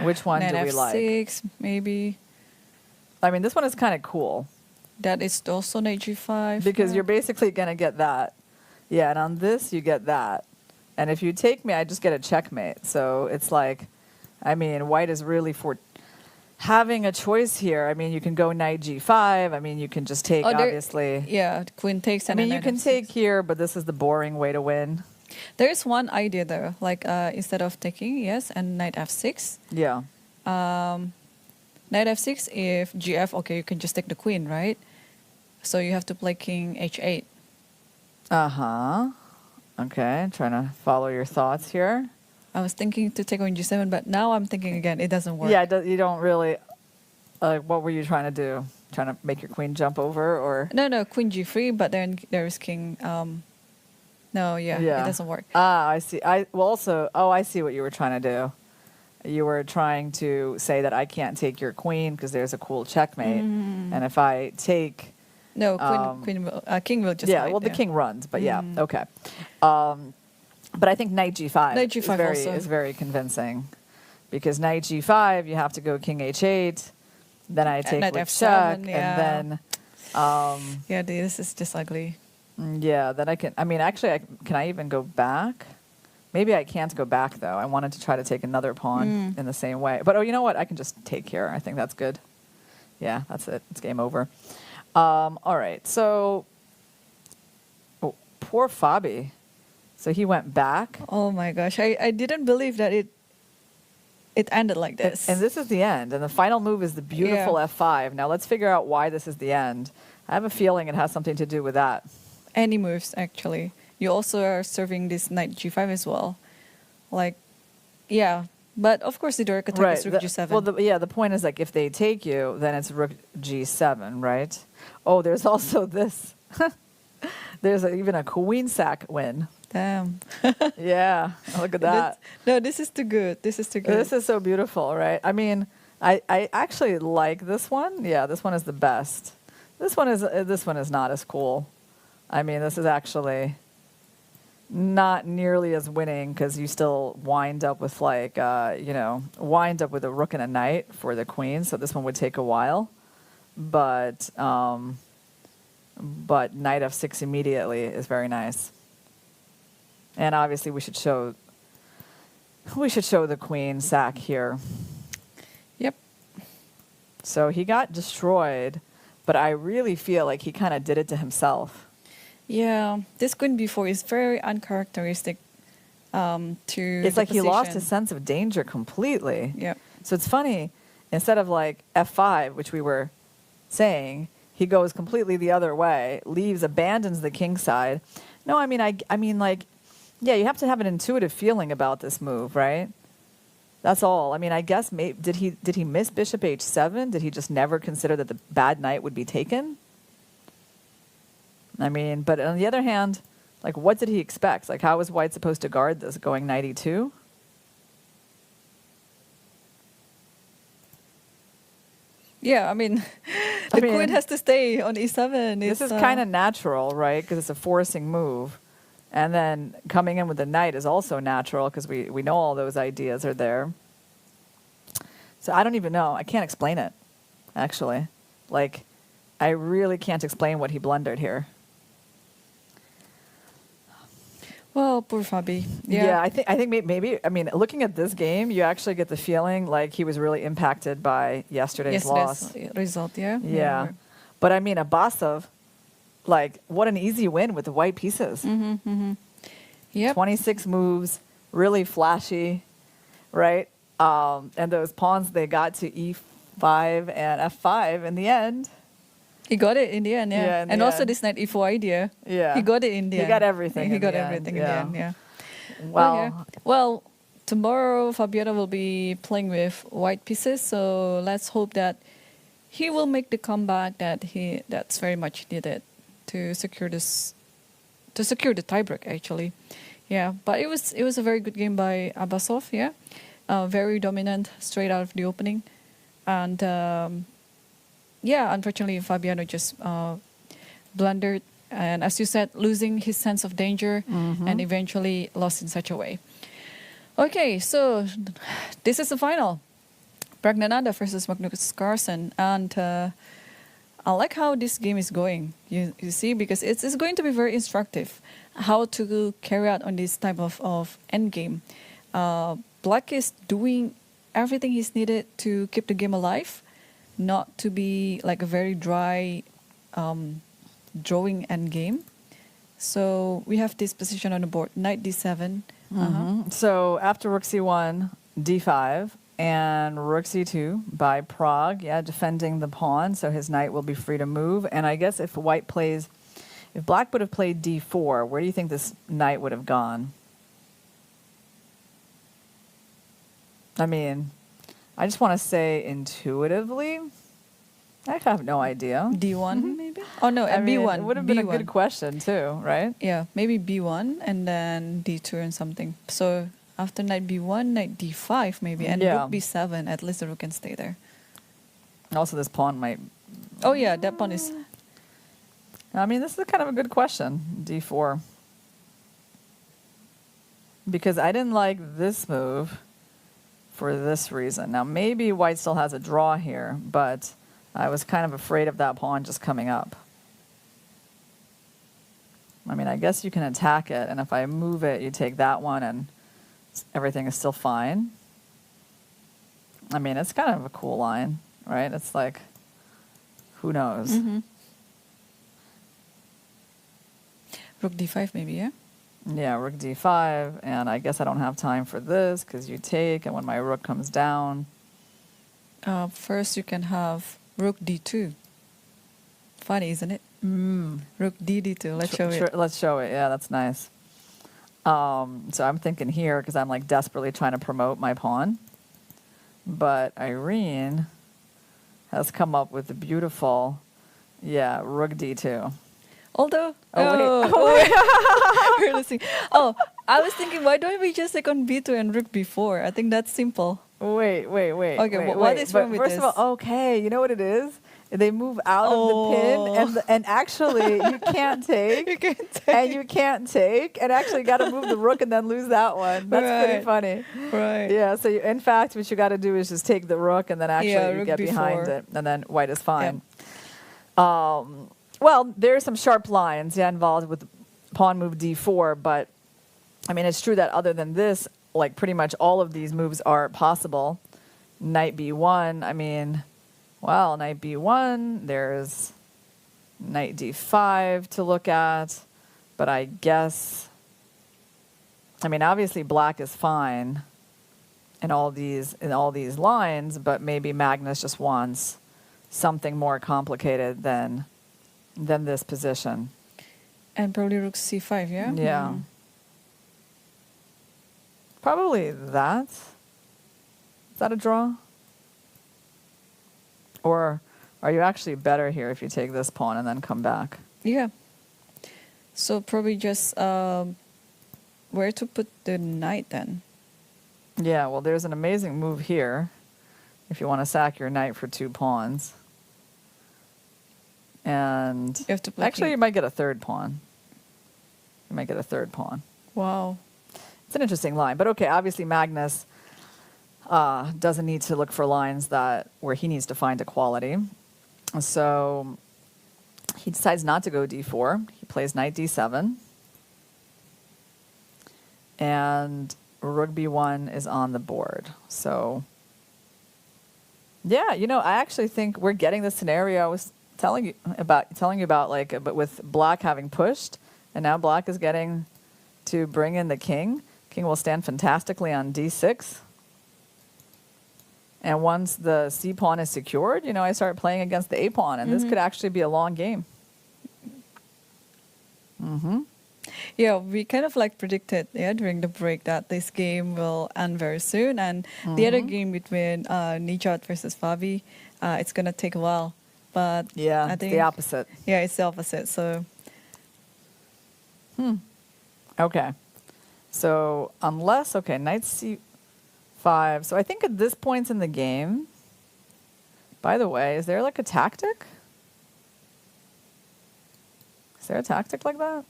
Which one do we like? F6, maybe. I mean, this one is kind of cool. That is also knight g5. Because you're basically going to get that. Yeah, and on this, you get that. And if you take me, I just get a checkmate. So it's like, I mean, White is really for having a choice here. I mean, you can go knight g5. I mean, you can just take, obviously. Yeah, queen takes. I mean, you can take here, but this is the boring way to win. There is one idea though, like instead of taking, yes, and knight f6. Yeah. Knight f6, if gf, okay, you can just take the queen, right? So you have to play king h8. Uh-huh. Okay, trying to follow your thoughts here. I was thinking to take on g7, but now I'm thinking again, it doesn't work. Yeah, you don't really, what were you trying to do? Trying to make your queen jump over, or? No, queen g3, but then there's king, no, it doesn't work. Ah, I see. I see what you were trying to do. You were trying to say that I can't take your queen because there's a cool checkmate, and if I take, king will just the king runs, but okay. But I think knight g5, is very convincing, because knight g5 you have to go king h8, then I take knight with f7, check, and then this is just ugly. Yeah, then can I even go back? Maybe I can't go back, though. I wanted to try to take another pawn in the same way. But, you know what? I can just take here. I think that's good. Yeah, that's it. It's game over. All right. So, poor Fabi. So he went back. Oh, my gosh. I didn't believe that it ended like this. And this is the end. And the final move is the beautiful f5. Now, let's figure out why this is the end. I have a feeling it has something to do with that. Any moves, actually. You also are serving this knight g5 as well. Like, yeah. But, of course, the direct attack is rook g7. Well, the point is, like, if they take you, then it's rook g7, right? Oh, there's also this. There's even a queen sack win. Damn. Yeah, look at that. This is too good. This is too good. This is so beautiful, right? I mean, I actually like this one. Yeah, this one is the best. This one is not as cool. I mean, this is actually not nearly as winning, because you still wind up with wind up with a rook and a knight for the queen. So this one would take a while, but knight f6 immediately is very nice. And obviously we should show the queen sack here. Yep. So he got destroyed, but I really feel like he kind of did it to himself. Yeah, this queen b4 is very uncharacteristic to It's the like he lost position. his sense of danger completely. Yeah. So it's funny, instead of like f5, which we were saying, he goes completely the other way, abandons the king side. No, I mean, like, yeah, you have to have an intuitive feeling about this move, right? That's all. I mean, I guess did he miss bishop h7? Did he just never consider that the bad knight would be taken? I mean, but on the other hand, like, what did he expect? Like, how was white supposed to guard this, going knight e2? Yeah, I mean, the queen has to stay on e7. This is kind of natural, right? Because it's a forcing move. And then coming in with the knight is also natural because we know all those ideas are there. So I don't even know. I can't explain it, actually. Like, I really can't explain what he blundered here. Well, poor Fabi. Yeah, I think maybe, I mean, looking at this game, you actually get the feeling like he was really impacted by yesterday's loss. Result, yeah. Yeah. But I mean, Abasov, like, what an easy win with the white pieces. Yep. 26 moves, really flashy, right? And those pawns, they got to e5 and f5 in the end. He got it in the end, yeah. And also end. this knight e4 idea. Yeah. He got it in the end. He got everything He in got the everything end, in the end, yeah. Wow. Okay. Well, tomorrow Fabiano will be playing with white pieces, so let's hope that he will make the comeback that's very much needed to secure the tiebreak, actually. Yeah, but it was a very good game by Abasov, yeah. Very dominant straight out of the opening. And yeah, unfortunately Fabiano just blundered, and as you said, losing his sense of danger and eventually lost in such a way. Okay, so this is the final. Praggnanandhaa versus Magnus Carlsen, and I like how this game is going. You see, because it's going to be very instructive how to carry out on this type of endgame. Black is doing everything he's needed to keep the game alive, not to be like a very dry drawing endgame. So we have this position on the board, knight d7. So after rook c1, d5, and rook c2 by Pragg, yeah, defending the pawn, so his knight will be free to move. And I guess if black would have played d4, where do you think this knight would have gone? I mean, I just want to say intuitively, I have no idea. D1 maybe? Oh no, I mean, B1. it would have been a good question too, right? Yeah, maybe B1 and then D2 and something. So after knight B1, knight D5 maybe, and rook B7, at least the rook can stay there. Also, this pawn might... Oh yeah, that pawn is... I mean, this is kind of a good question, D4. Because I didn't like this move for this reason. Now, maybe white still has a draw here, but I was kind of afraid of that pawn just coming up. I mean, I guess you can attack it, and if I move it, you take that one, and everything is still fine. I mean, it's kind of a cool line, right? It's like, who knows? Rook D5 maybe, yeah? Yeah, rook d5, and I guess I don't have time for this because you take, and when my rook comes down... First you can have rook D2. Funny, isn't it? Rook D2. Let's show it. Let's show it. Yeah, that's nice. So I'm thinking here because I'm like desperately trying to promote my pawn. But Irene has come up with the beautiful, rook D2. Although, wait. we're listening. Oh, I was thinking, why don't we just take on B2 and rook B4? I think that's simple. Wait. Okay, what is wrong with first this? First of all, okay, you know what it is? They move out of the pin, and actually you can't take. You can't take. And you can't take, and actually got to move the rook and then lose that one. That's pretty funny. Right. Yeah, so in fact, what you got to do is just take the rook, and then actually you get B4. behind it, and then white is fine. Yep. Well, there are some sharp lines involved with pawn move d4, but I mean, it's true that other than this, like pretty much all of these moves are possible. Knight b1, I mean, well, knight b1, there's knight d5 to look at. But I guess, I mean, obviously black is fine in all these lines, but maybe Magnus just wants something more complicated than this position. And probably rook c5, yeah? Yeah. Probably that. Is that a draw? Or are you actually better here if you take this pawn and then come back? Yeah. So probably just where to put the knight then? Yeah, well, there's an amazing move here if you want to sack your knight for 2 pawns. And you have to play actually, you might get a third pawn. You might get a third pawn. Wow. It's an interesting line. But okay, obviously Magnus doesn't need to look for lines where he needs to find equality. So he decides not to go d4. He plays knight d7. And rook b1 is on the board. So, yeah, you know, I actually think we're getting the scenario I was telling you about, like, but with black having pushed, and now black is getting to bring in the king. King will stand fantastically on d6. And once the c pawn is secured, you know, I start playing against the a pawn, and this could actually be a long game. Yeah, we kind of like predicted during the break that this game will end very soon, and the other game between Nijat versus Fabi, it's gonna take a while. But yeah, I think it's the opposite. Yeah, it's the opposite. So. Okay. So unless knight c5. So I think at this point in the game. By the way, is there like a tactic? Is there a tactic like that?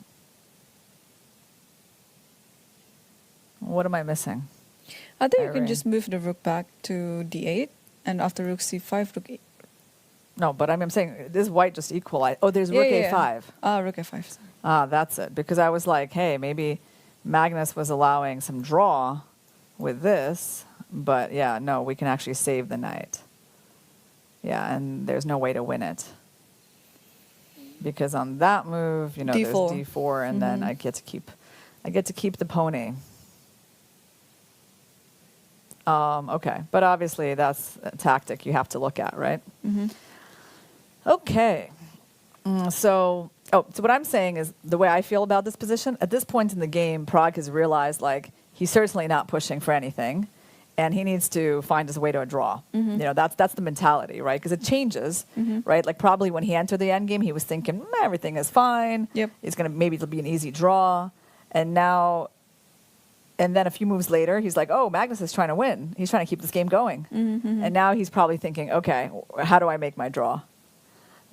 What am I missing? I think you can just move the rook back to d8, and after rook c5, rook 8. No, but I'm saying, this white just equalized. Oh, there's rook a5. Rook a5. Sorry. That's it. Because I was like, hey, maybe Magnus was allowing some draw with this, but yeah, no, we can actually save the knight. Yeah, and there's no way to win it. Because on that move, you know, d4. There's d4, and then I get to keep the pony. Okay, but obviously that's a tactic you have to look at, right? Okay. So what I'm saying is the way I feel about this position, at this point in the game, Pragg has realized, like, he's certainly not pushing for anything, and he needs to find his way to a draw. You know, that's the mentality, right? Because it changes, right? Like, probably when he entered the end game, he was thinking, everything is fine. Yep. It's going to, maybe it'll be an easy draw. And now, and then a few moves later, he's like, oh, Magnus is trying to win. He's trying to keep this game going. And now he's probably thinking, okay, how do I make my draw?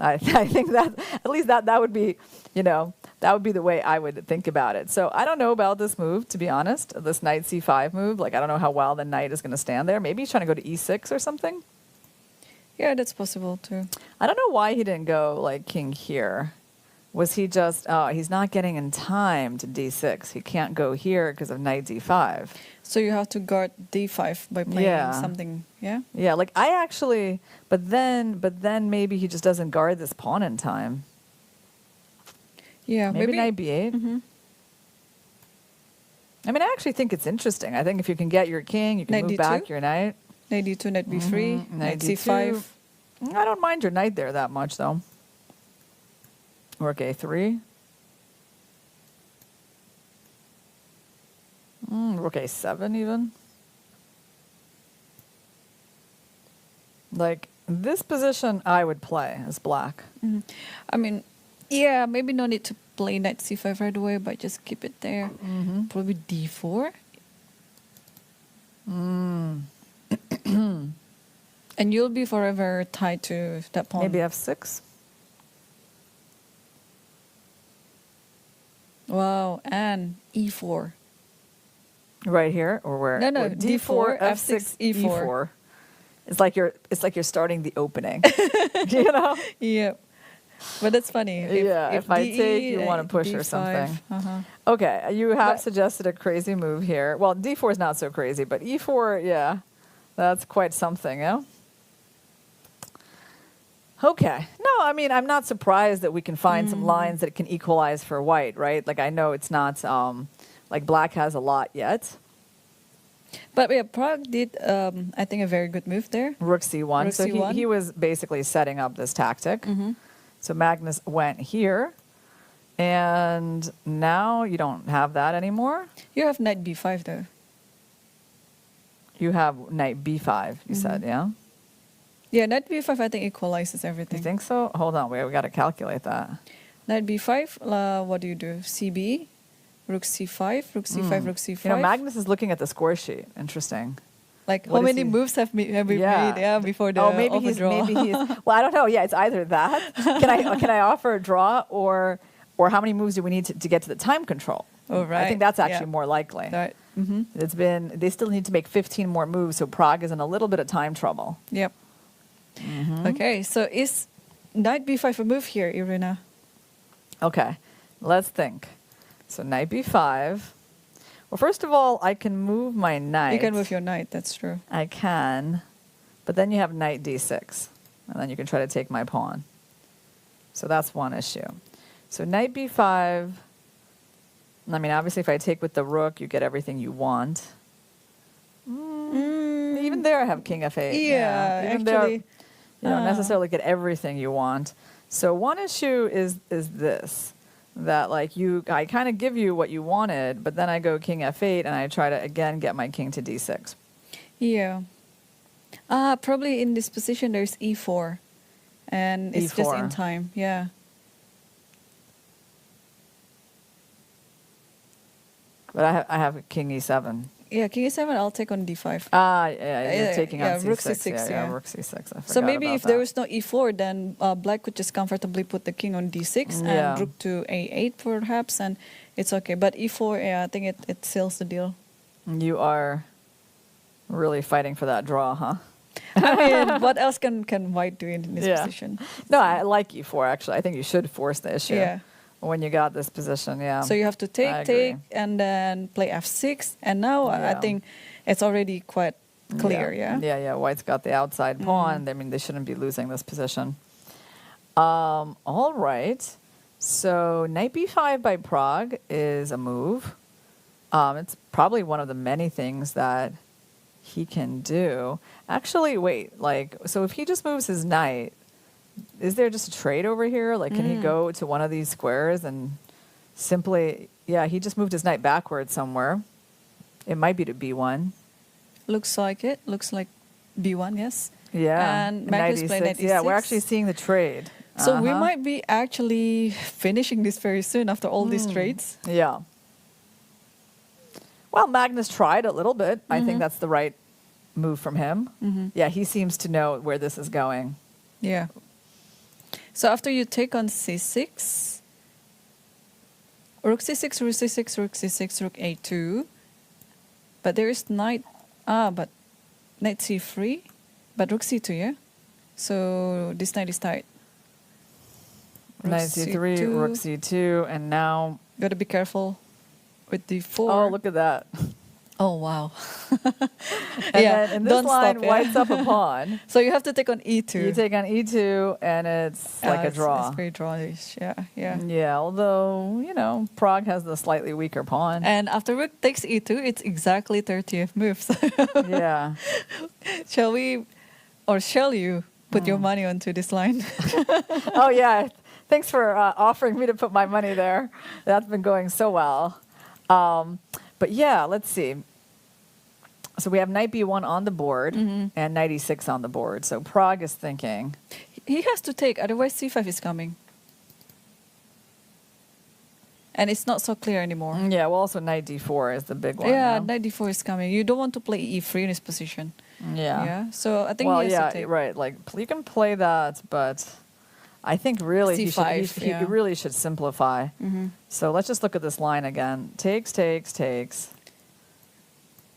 I think that, at least that would be, you know, that would be the way I would think about it. So I don't know about this move, to be honest, this knight c5 move. Like, I don't know how well the knight is going to stand there. Maybe he's trying to go to e6 or something. Yeah, that's possible too. I don't know why he didn't go, like, king here. Was he just, he's not getting in time to d6. He can't go here because of knight d5. So you have to guard d5 by playing something, yeah? Yeah, like I actually, but then maybe he just doesn't guard this pawn in time. Yeah, maybe knight b8. I mean, I actually think it's interesting. I think if you can get your king, you can move back your knight. Knight d2, knight b3, knight c5. I don't mind your knight there that much, though. Rook a3. Rook a7 even. Like, this position I would play as black. I mean, yeah, maybe no need to play knight c5 right away, but just keep it there. Probably d4. And you'll be forever tied to that pawn. Maybe f6. Wow, and e4. Right here, or where? No, or d4, f6, e4. It's like you're starting the opening. You know? Yeah. But that's funny. If I take, you want to push d5, or something. Okay, you have suggested a crazy move here. Well, d4 is not so crazy, but e4, yeah, that's quite something, yeah? Okay. No, I mean, I'm not surprised that we can find some lines that can equalize for white, right? Like, I know it's not, like, black has a lot yet. But yeah, Pragg did, I think, a very good move there. Rook c1. Rook So c1. he was basically setting up this tactic. So Magnus went here. And now you don't have that anymore. You have knight b5, though. You have knight b5, you said, yeah? Yeah, knight b5, I think, equalizes everything. You think so? Hold on, we got to calculate that. Knight b5, what do you do? cb, rook c5, rook c5, rook c5. You know, Magnus is looking at the score sheet. Interesting. Like, What how is many he- moves have we made before the maybe overdraw? he's well, I don't know. Yeah, it's either that. Can I offer a draw or how many moves do we need to get to the time control? Oh, right. I think that's actually more likely. Right. They still need to make 15 more moves, so Pragg is in a little bit of time trouble. Yep. Okay, so is knight b5 a move here, Irina? Okay, let's think. So knight b5. Well, first of all, I can move my knight. You can move your knight, that's true. I can, but then you have knight d6, and then you can try to take my pawn. So that's one issue. So knight b5, I mean, obviously if I take with the rook, you get everything you want. Even there I have king f8. Yeah, Even there, actually. you don't necessarily get everything you want. So one issue is this, that like I kind of give you what you wanted, but then I go king f8 and I try to again get my king to d6. Yeah. Probably in this position there's e4. And it's just in E4. time. Yeah. But I have king e7. Yeah, king e7, I'll take on d5. Yeah, you're taking on c6. rook c6, yeah. Rook c6. I forgot So maybe about if there that. was no e4, then black could just comfortably put the king on d6 Yeah. and rook to a8 perhaps, and it's okay. But e4, yeah, I think it seals the deal. You are really fighting for that draw, huh? I mean, what else can white do in this position? No, I like e4, actually. I think you should force the issue Yeah. when you got this position, yeah. So you have to I take, agree. and then play f6. And now I Yeah. think it's already quite clear, yeah? Yeah, White's got the outside pawn. I mean, they shouldn't be losing this position. All right. So knight b5 by Pragg is a move. It's probably one of the many things that he can do. Actually, wait, so if he just moves his knight, is there just a trade over here? Like, can he go to one of these squares and simply, he just moved his knight backwards somewhere. It might be to b1. Looks like it. Looks like b1, yes. Yeah. And Magnus played knight Yeah, we're e6. actually seeing the trade. So we might be actually finishing this very soon after all these trades. Yeah. Well, Magnus tried a little bit. I think that's the right move from him. Yeah, he seems to know where this is going. Yeah. So after you take on c6, rook c6, rook c6, rook c6, rook a2. But there is knight, but knight c3, but rook c2, yeah? So this knight is tight. Rook Knight c3, rook c2, and now... Got to be careful with d4. Oh, look at that. Oh, wow. And then in this don't line, stop, yeah. White's up a pawn. So you have to take on e2. You take on e2, and it's like a draw. It's very drawish, yeah. Yeah, although, Pragg has the slightly weaker pawn. And after rook takes e2, it's exactly 30th move. So Yeah. shall you put your money onto this line? Oh, yeah. Thanks for offering me to put my money there. That's been going so well. But yeah, let's see. So we have knight b1 on the board and knight e6 on the board. So Pragg is thinking. He has to take, otherwise c5 is coming. And it's not so clear anymore. Yeah, well, also knight d4 is the big one. Yeah, no? knight d4 is coming. You don't want to play e3 in this position. Yeah. Yeah. So I think Well, he has yeah, to take. right. Like, you can play that, but I think really C5, he yeah. really should simplify. So let's just look at this line again. Takes,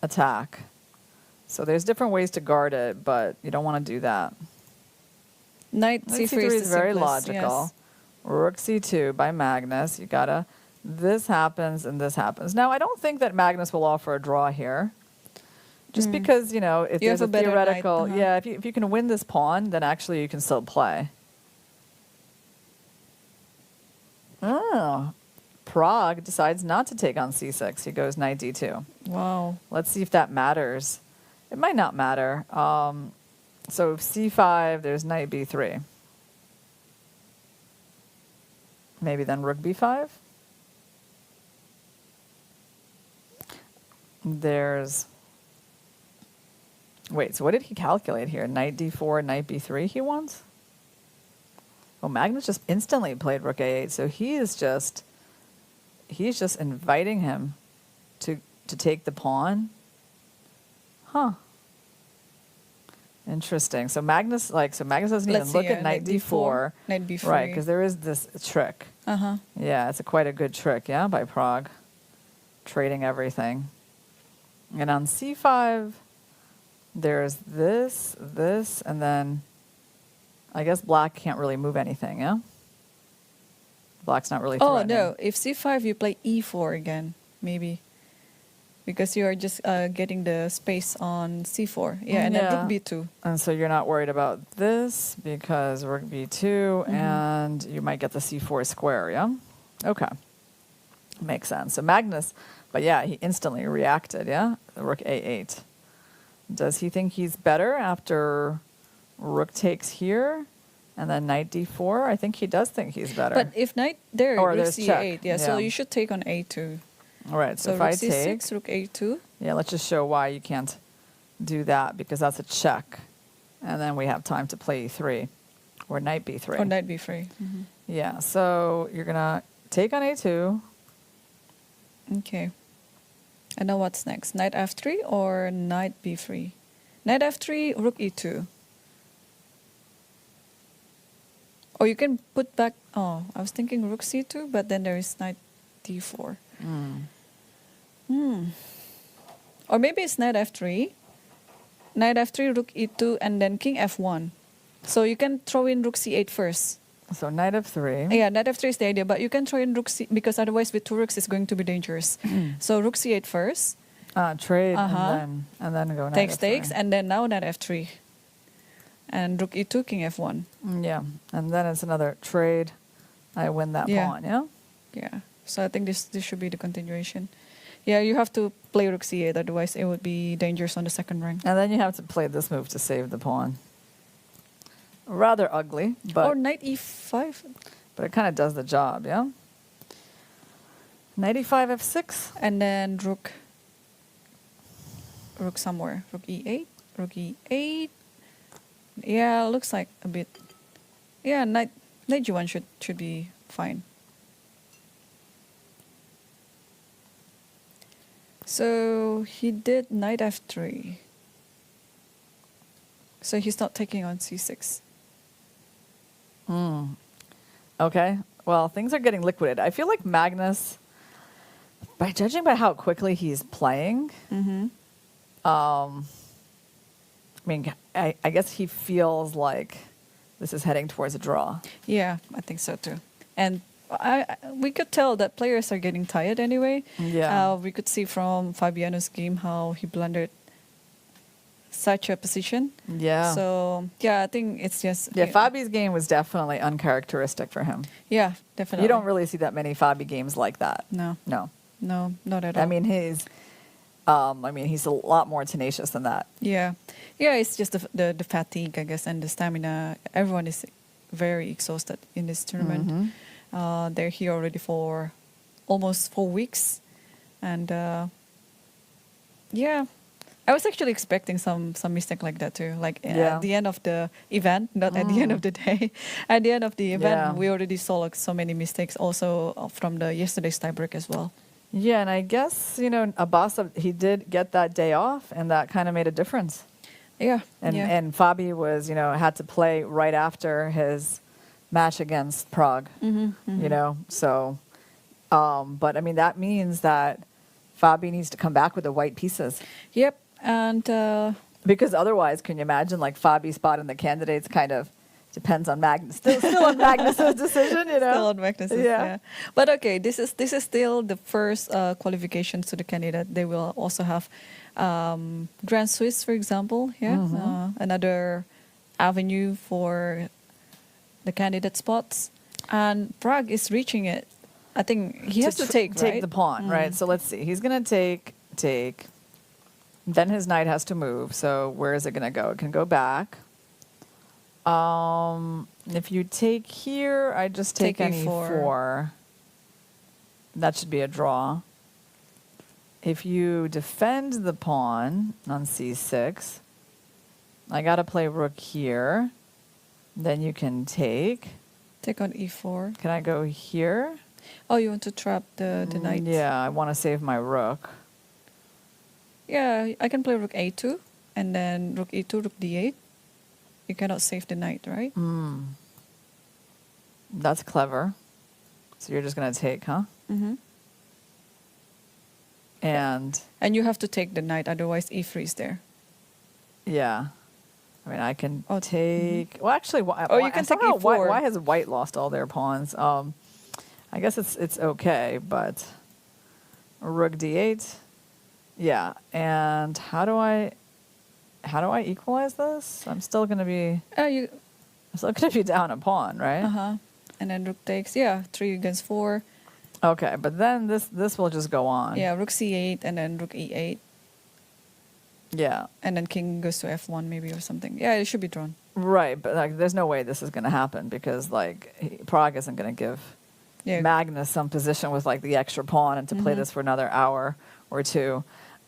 attack. So there's different ways to guard it, but you don't want to do that. Knight Knight c3 C3 is is the very simplest, logical. yes. Rook c2 by Magnus. You gotta, this happens and this happens. Now, I don't think that Magnus will offer a draw here. Just because, if You there's have a a better knight, theoretical, uh-huh. if you can win this pawn, then actually you can still play. Oh, Pragg decides not to take on c6. He goes knight d2. Wow. Let's see if that matters. It might not matter. So c5, there's knight b3. Maybe then rook b5. There's... Wait, so what did he calculate here? Knight d4, knight b3 he wants? Oh, Magnus just instantly played rook a8, so he's just inviting him to take the pawn. Huh. Interesting. So Magnus doesn't even look at knight d4. Knight b3. Right, because there is this trick. Uh-huh. Yeah, it's quite a good trick, yeah, by Pragg. Trading everything. And on c5, there's this, and then I guess black can't really move anything, yeah? Black's not really threatening. Oh, no. If c5, you play e4 again, maybe. Because you are just getting the space on c4. Yeah, and then rook b2. And so you're not worried about this because rook b2, and you might get the c4 square, yeah? Okay. Makes sense. So Magnus, but yeah, he instantly reacted, yeah? Rook a8. Does he think he's better after rook takes here and then knight d4? I think he does think he's better. But if knight there, or rook there's c8. check. Yeah, so you should take on a2. All right, so if rook I c6, take... rook a2. Yeah, let's just show why you can't do that, because that's a check. And then we have time to play e3 or knight b3. Or knight b3. Mm-hmm. Yeah, so you're going to take on a2. Okay. And now what's next? Knight f3 or knight b3? Knight f3, rook e2. Or you can put back... Oh, I was thinking rook c2, but then there is knight d4. Or maybe it's knight f3. Knight f3, rook e2, and then king f1. So you can throw in rook c8 first. So knight f3. Yeah, knight f3 is the idea, but you can throw in rook c... Because otherwise with two rooks it's going to be dangerous. So rook c8 first. Trade, and then go knight takes, f3. and then now knight f3. And rook e2, king f1. Yeah, and then it's another trade. I win that pawn, yeah? Yeah, so I think this should be the continuation. Yeah, you have to play rook c8, otherwise it would be dangerous on the second rank. And then you have to play this move to save the pawn. Rather ugly, but... Or knight e5. But it kind of does the job, yeah? Knight e5, f6. And then rook somewhere. Rook e8, rook e8. Yeah, looks like a bit... Yeah, knight g1 should be fine. So he did knight f3. So he's not taking on c6. Okay. Well, things are getting liquidated. I feel like Magnus, by judging by how quickly he's playing, I mean, I guess he feels like this is heading towards a draw. Yeah, I think so too. And we could tell that players are getting tired anyway. Yeah. We could see from Fabiano's game how he blundered such a position. Yeah. So, yeah, I think it's just... Yeah, Fabi's game was definitely uncharacteristic for him. Yeah, definitely. You don't really see that many Fabi games like that. No. No. No, not at all. I mean, he's a lot more tenacious than that. Yeah. Yeah, it's just the fatigue, I guess, and the stamina. Everyone is very exhausted in this tournament. They're here already for almost 4 weeks. And, yeah, I was actually expecting some mistake like that too. Like at the end of the event, not at the end of the day. At the end of the event, we already saw like so many mistakes also from the yesterday's tiebreak as well. Yeah, and I guess, Abbas, he did get that day off, and that kind of made a difference. Yeah. And Fabi was, had to play right after his match against Pragg, so, but I mean, that means that Fabi needs to come back with the white pieces. Yep. And because otherwise, can you imagine, like Fabi's spot in the candidates kind of depends on Magnus. Still on Magnus's decision, Still on Magnus's, yeah. But okay, this is still the first qualifications to the candidate. They will also have Grand Swiss, for example, another avenue for the candidate spots. And Pragg is reaching it. I think he has to take the pawn, right? So let's see. He's going to take. Then his knight has to move. So where is it going to go? It can go back. If you take here, I just take an e4. That should be a draw. If you defend the pawn on c6, I got to play rook here. Then you can take. Take on e4. Can I go here? Oh, you want to trap the knight? Yeah, I want to save my rook. Yeah, I can play rook a2, and then rook e2, rook d8. You cannot save the knight, right? That's clever. So you're just going to take, huh? Mm-hmm. And you have to take the knight, otherwise e3 is there. Yeah. I mean, I can take... Well, actually, you can take e4. Why has white lost all their pawns? I guess it's okay, but rook d8. Yeah, and how do I equalize this? I'm still going to be... I'm still going to be down a pawn, right? Uh-huh. And then rook takes, 3 against 4. Okay, but then this will just go on. Yeah, rook c8 and then rook e8. Yeah. And then king goes to f1 maybe or something. Yeah, it should be drawn. Right, but like, there's no way this is going to happen because like Pragg isn't going to give Magnus some position with like the extra pawn and to play this for another hour or two.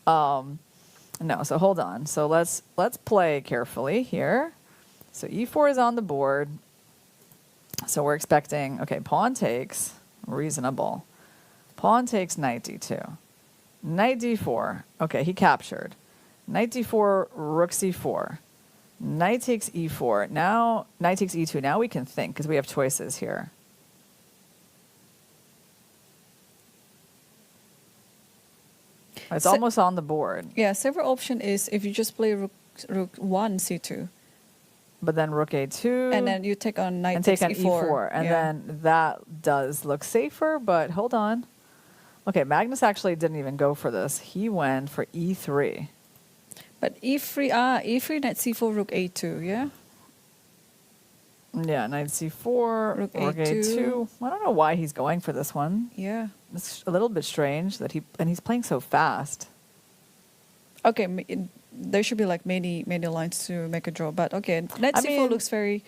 No, so hold on. So let's play carefully here. So e4 is on the board. So we're expecting, okay, pawn takes, reasonable. Pawn takes knight d2. Knight d4. Okay, he captured. Knight d4, rook c4. Knight takes e4. Now, knight takes e2. Now we can think because we have choices here. It's almost on the board. Yeah, several option is if you just play rook 1 c2. But then rook a2. And then you take on knight and takes take on e4. And then that does look safer, but hold on. Okay, Magnus actually didn't even go for this. He went for e3. But e3, knight c4, rook a2, yeah? Yeah, knight c4, rook a2. I don't know why he's going for this one. Yeah. It's a little bit strange that he's playing so fast. Okay, there should be like many lines to make a draw, but okay, knight c4 looks very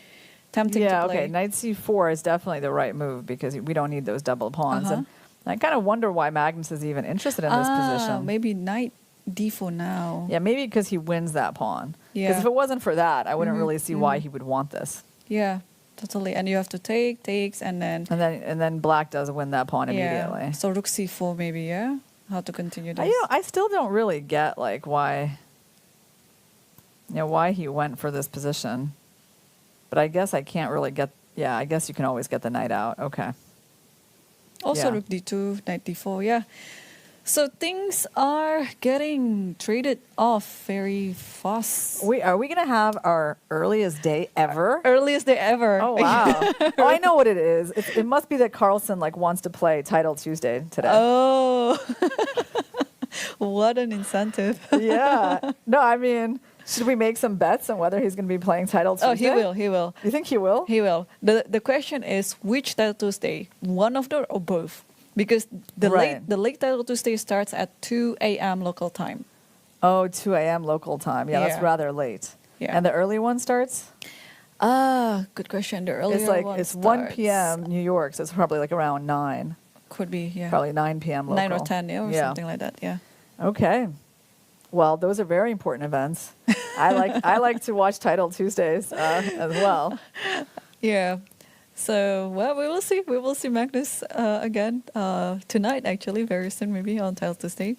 tempting to play. Yeah, okay, knight c4 is definitely the right move because we don't need those double pawns. And I kind of wonder why Magnus is even interested in this position. Maybe knight d4 now. Yeah, maybe because he wins that pawn. Yeah. Because if it wasn't for that, I wouldn't really see why he would want this. Yeah, totally. And you have to takes, and then black does win that pawn immediately. Yeah. So rook c4 maybe, yeah? How to continue this? I still don't really get like why he went for this position. But I guess I can't really get... Yeah, I guess you can always get the knight out. Okay. Also rook d2, knight d4, yeah. So things are getting traded off very fast. Are we going to have our earliest day ever? Earliest day ever. Oh, wow. Oh, I know what it is. It must be that Carlsen wants to play Title Tuesday today. Oh. What an incentive. Yeah. No, I mean, should we make some bets on whether he's going to be playing Title Tuesday? Oh, he will. You think he will? He will. The question is which Title Tuesday? One of them or both? Because the late Title Tuesday starts at 2 a.m. local time. Oh, 2 a.m. local time. Yeah, that's rather late. Yeah. And the early one starts? Good question. The earlier one it's 1 p.m. New York, so it's probably like around 9. Could be, yeah. Probably 9 p.m. local. 9 or 10, or something like that, yeah. Okay. Well, those are very important events. I like to watch Title Tuesdays as well. Yeah. So, well, we will see. We will see Magnus again tonight, actually, very soon, maybe on Title Tuesday.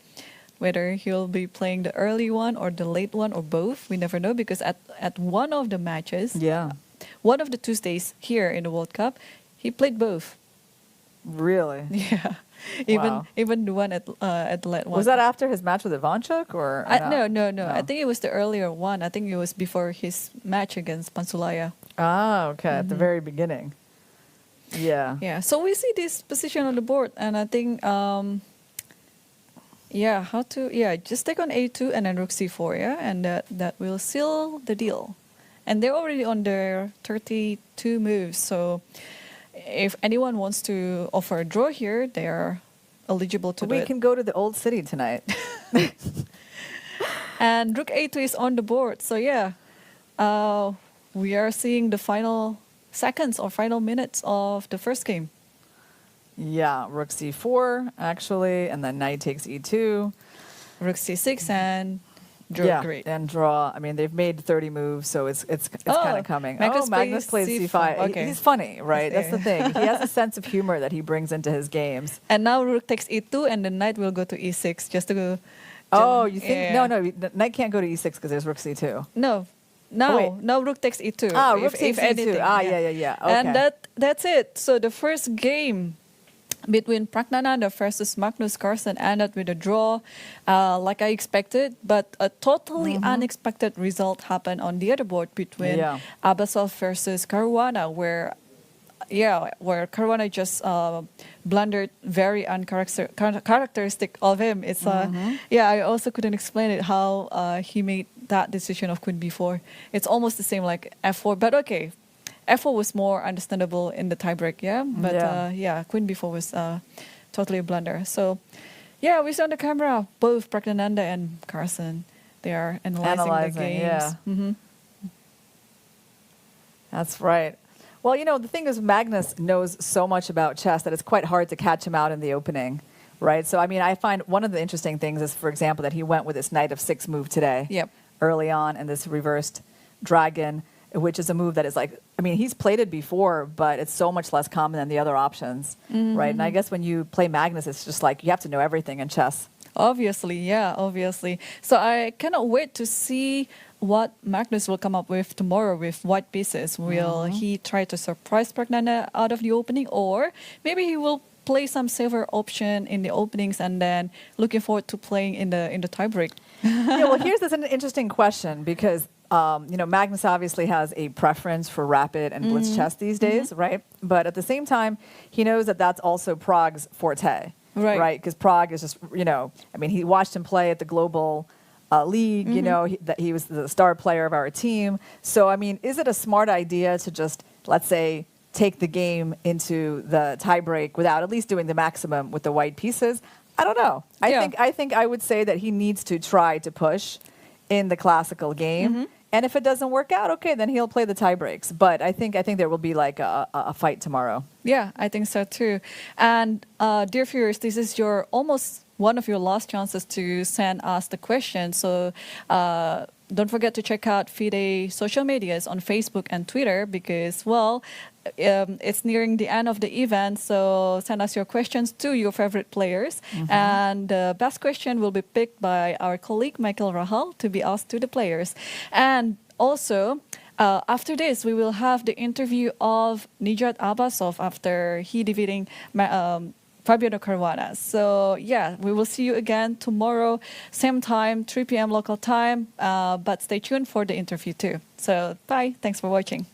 Whether he'll be playing the early one or the late one or both, we never know. Because at one of the matches, one of the Tuesdays here in the World Cup, he played both. Really? Yeah. Even the one at the late one. Was that after his match with Ivanchuk or no? I think it was the earlier one. I think it was before his match against Pansulaya. Ah, okay, at the very beginning. Yeah. Yeah. So we see this position on the board, and I think, just take on a2 and then rook c4, yeah, and that will seal the deal. And they're already on their 32 moves, so if anyone wants to offer a draw here, they are eligible to do it. We can go to the old city tonight. And rook a2 is on the board. So yeah, we are seeing the final seconds or final minutes of the first game. Yeah, rook c4 actually, and then knight takes e2. Rook c6 and draw. Great. And draw. I mean, they've made 30 moves, so it's kind of coming. Magnus plays c5. Okay. He's funny, right? That's the thing. He has a sense of humor that he brings into his games. And now rook takes e2, and the knight will go to e6 just to go. Oh, you think? Yeah. No, the knight can't go to e6 because there's rook c2. No, rook takes e2. Rook takes e2. Yeah. Okay. And that's it. So the first game between Praggnanandhaa versus Magnus Carlsen ended with a draw, like I expected, but a totally unexpected result happened on the other board between Abasov versus Caruana, where Caruana just blundered very uncharacteristic of him. It's I also couldn't explain it how he made that decision of Queen b4. It's almost the same like f4, but okay. F4 was more understandable in the tiebreak, but Queen b4 was totally a blunder. So, yeah, we saw on the camera both Praggnanandhaa and Carlsen. They are analyzing the games. Yeah. That's right. Well, you know, the thing is, Magnus knows so much about chess that it's quite hard to catch him out in the opening, right? So, I mean, I find one of the interesting things is, for example, that he went with this knight of 6 move today, early on, and this reversed dragon, which is a move that is like, I mean, he's played it before, but it's so much less common than the other options, right? And I guess when you play Magnus, it's just like you have to know everything in chess. Obviously. So I cannot wait to see what Magnus will come up with tomorrow with white pieces. Will he try to surprise Praggnanandhaa out of the opening, or maybe he will play some safer option in the openings and then looking forward to playing in the tiebreak? Well, here's an interesting question because Magnus obviously has a preference for rapid and blitz chess these days, right? But at the same time, he knows that that's also Prague's forte, right? Because Pragg is just, I mean, he watched him play at the global league, that he was the star player of our team. So, I mean, is it a smart idea to just, let's say, take the game into the tiebreak without at least doing the maximum with the white pieces? I don't know. I think I would say that he needs to try to push in the classical game. And if it doesn't work out, okay, then he'll play the tie breaks. But I think there will be like a fight tomorrow. Yeah, I think so too. And dear viewers, this is almost one of your last chances to send us the question. So don't forget to check out Fide social medias on Facebook and Twitter because, well, it's nearing the end of the event. So send us your questions to your favorite players. And the best question will be picked by our colleague Michael Rahal to be asked to the players. And also, after this, we will have the interview of Nijat Abasov after he defeating Fabiano Caruana. So yeah, we will see you again tomorrow, same time, 3 p.m. local time. But stay tuned for the interview too. So bye. Thanks for watching.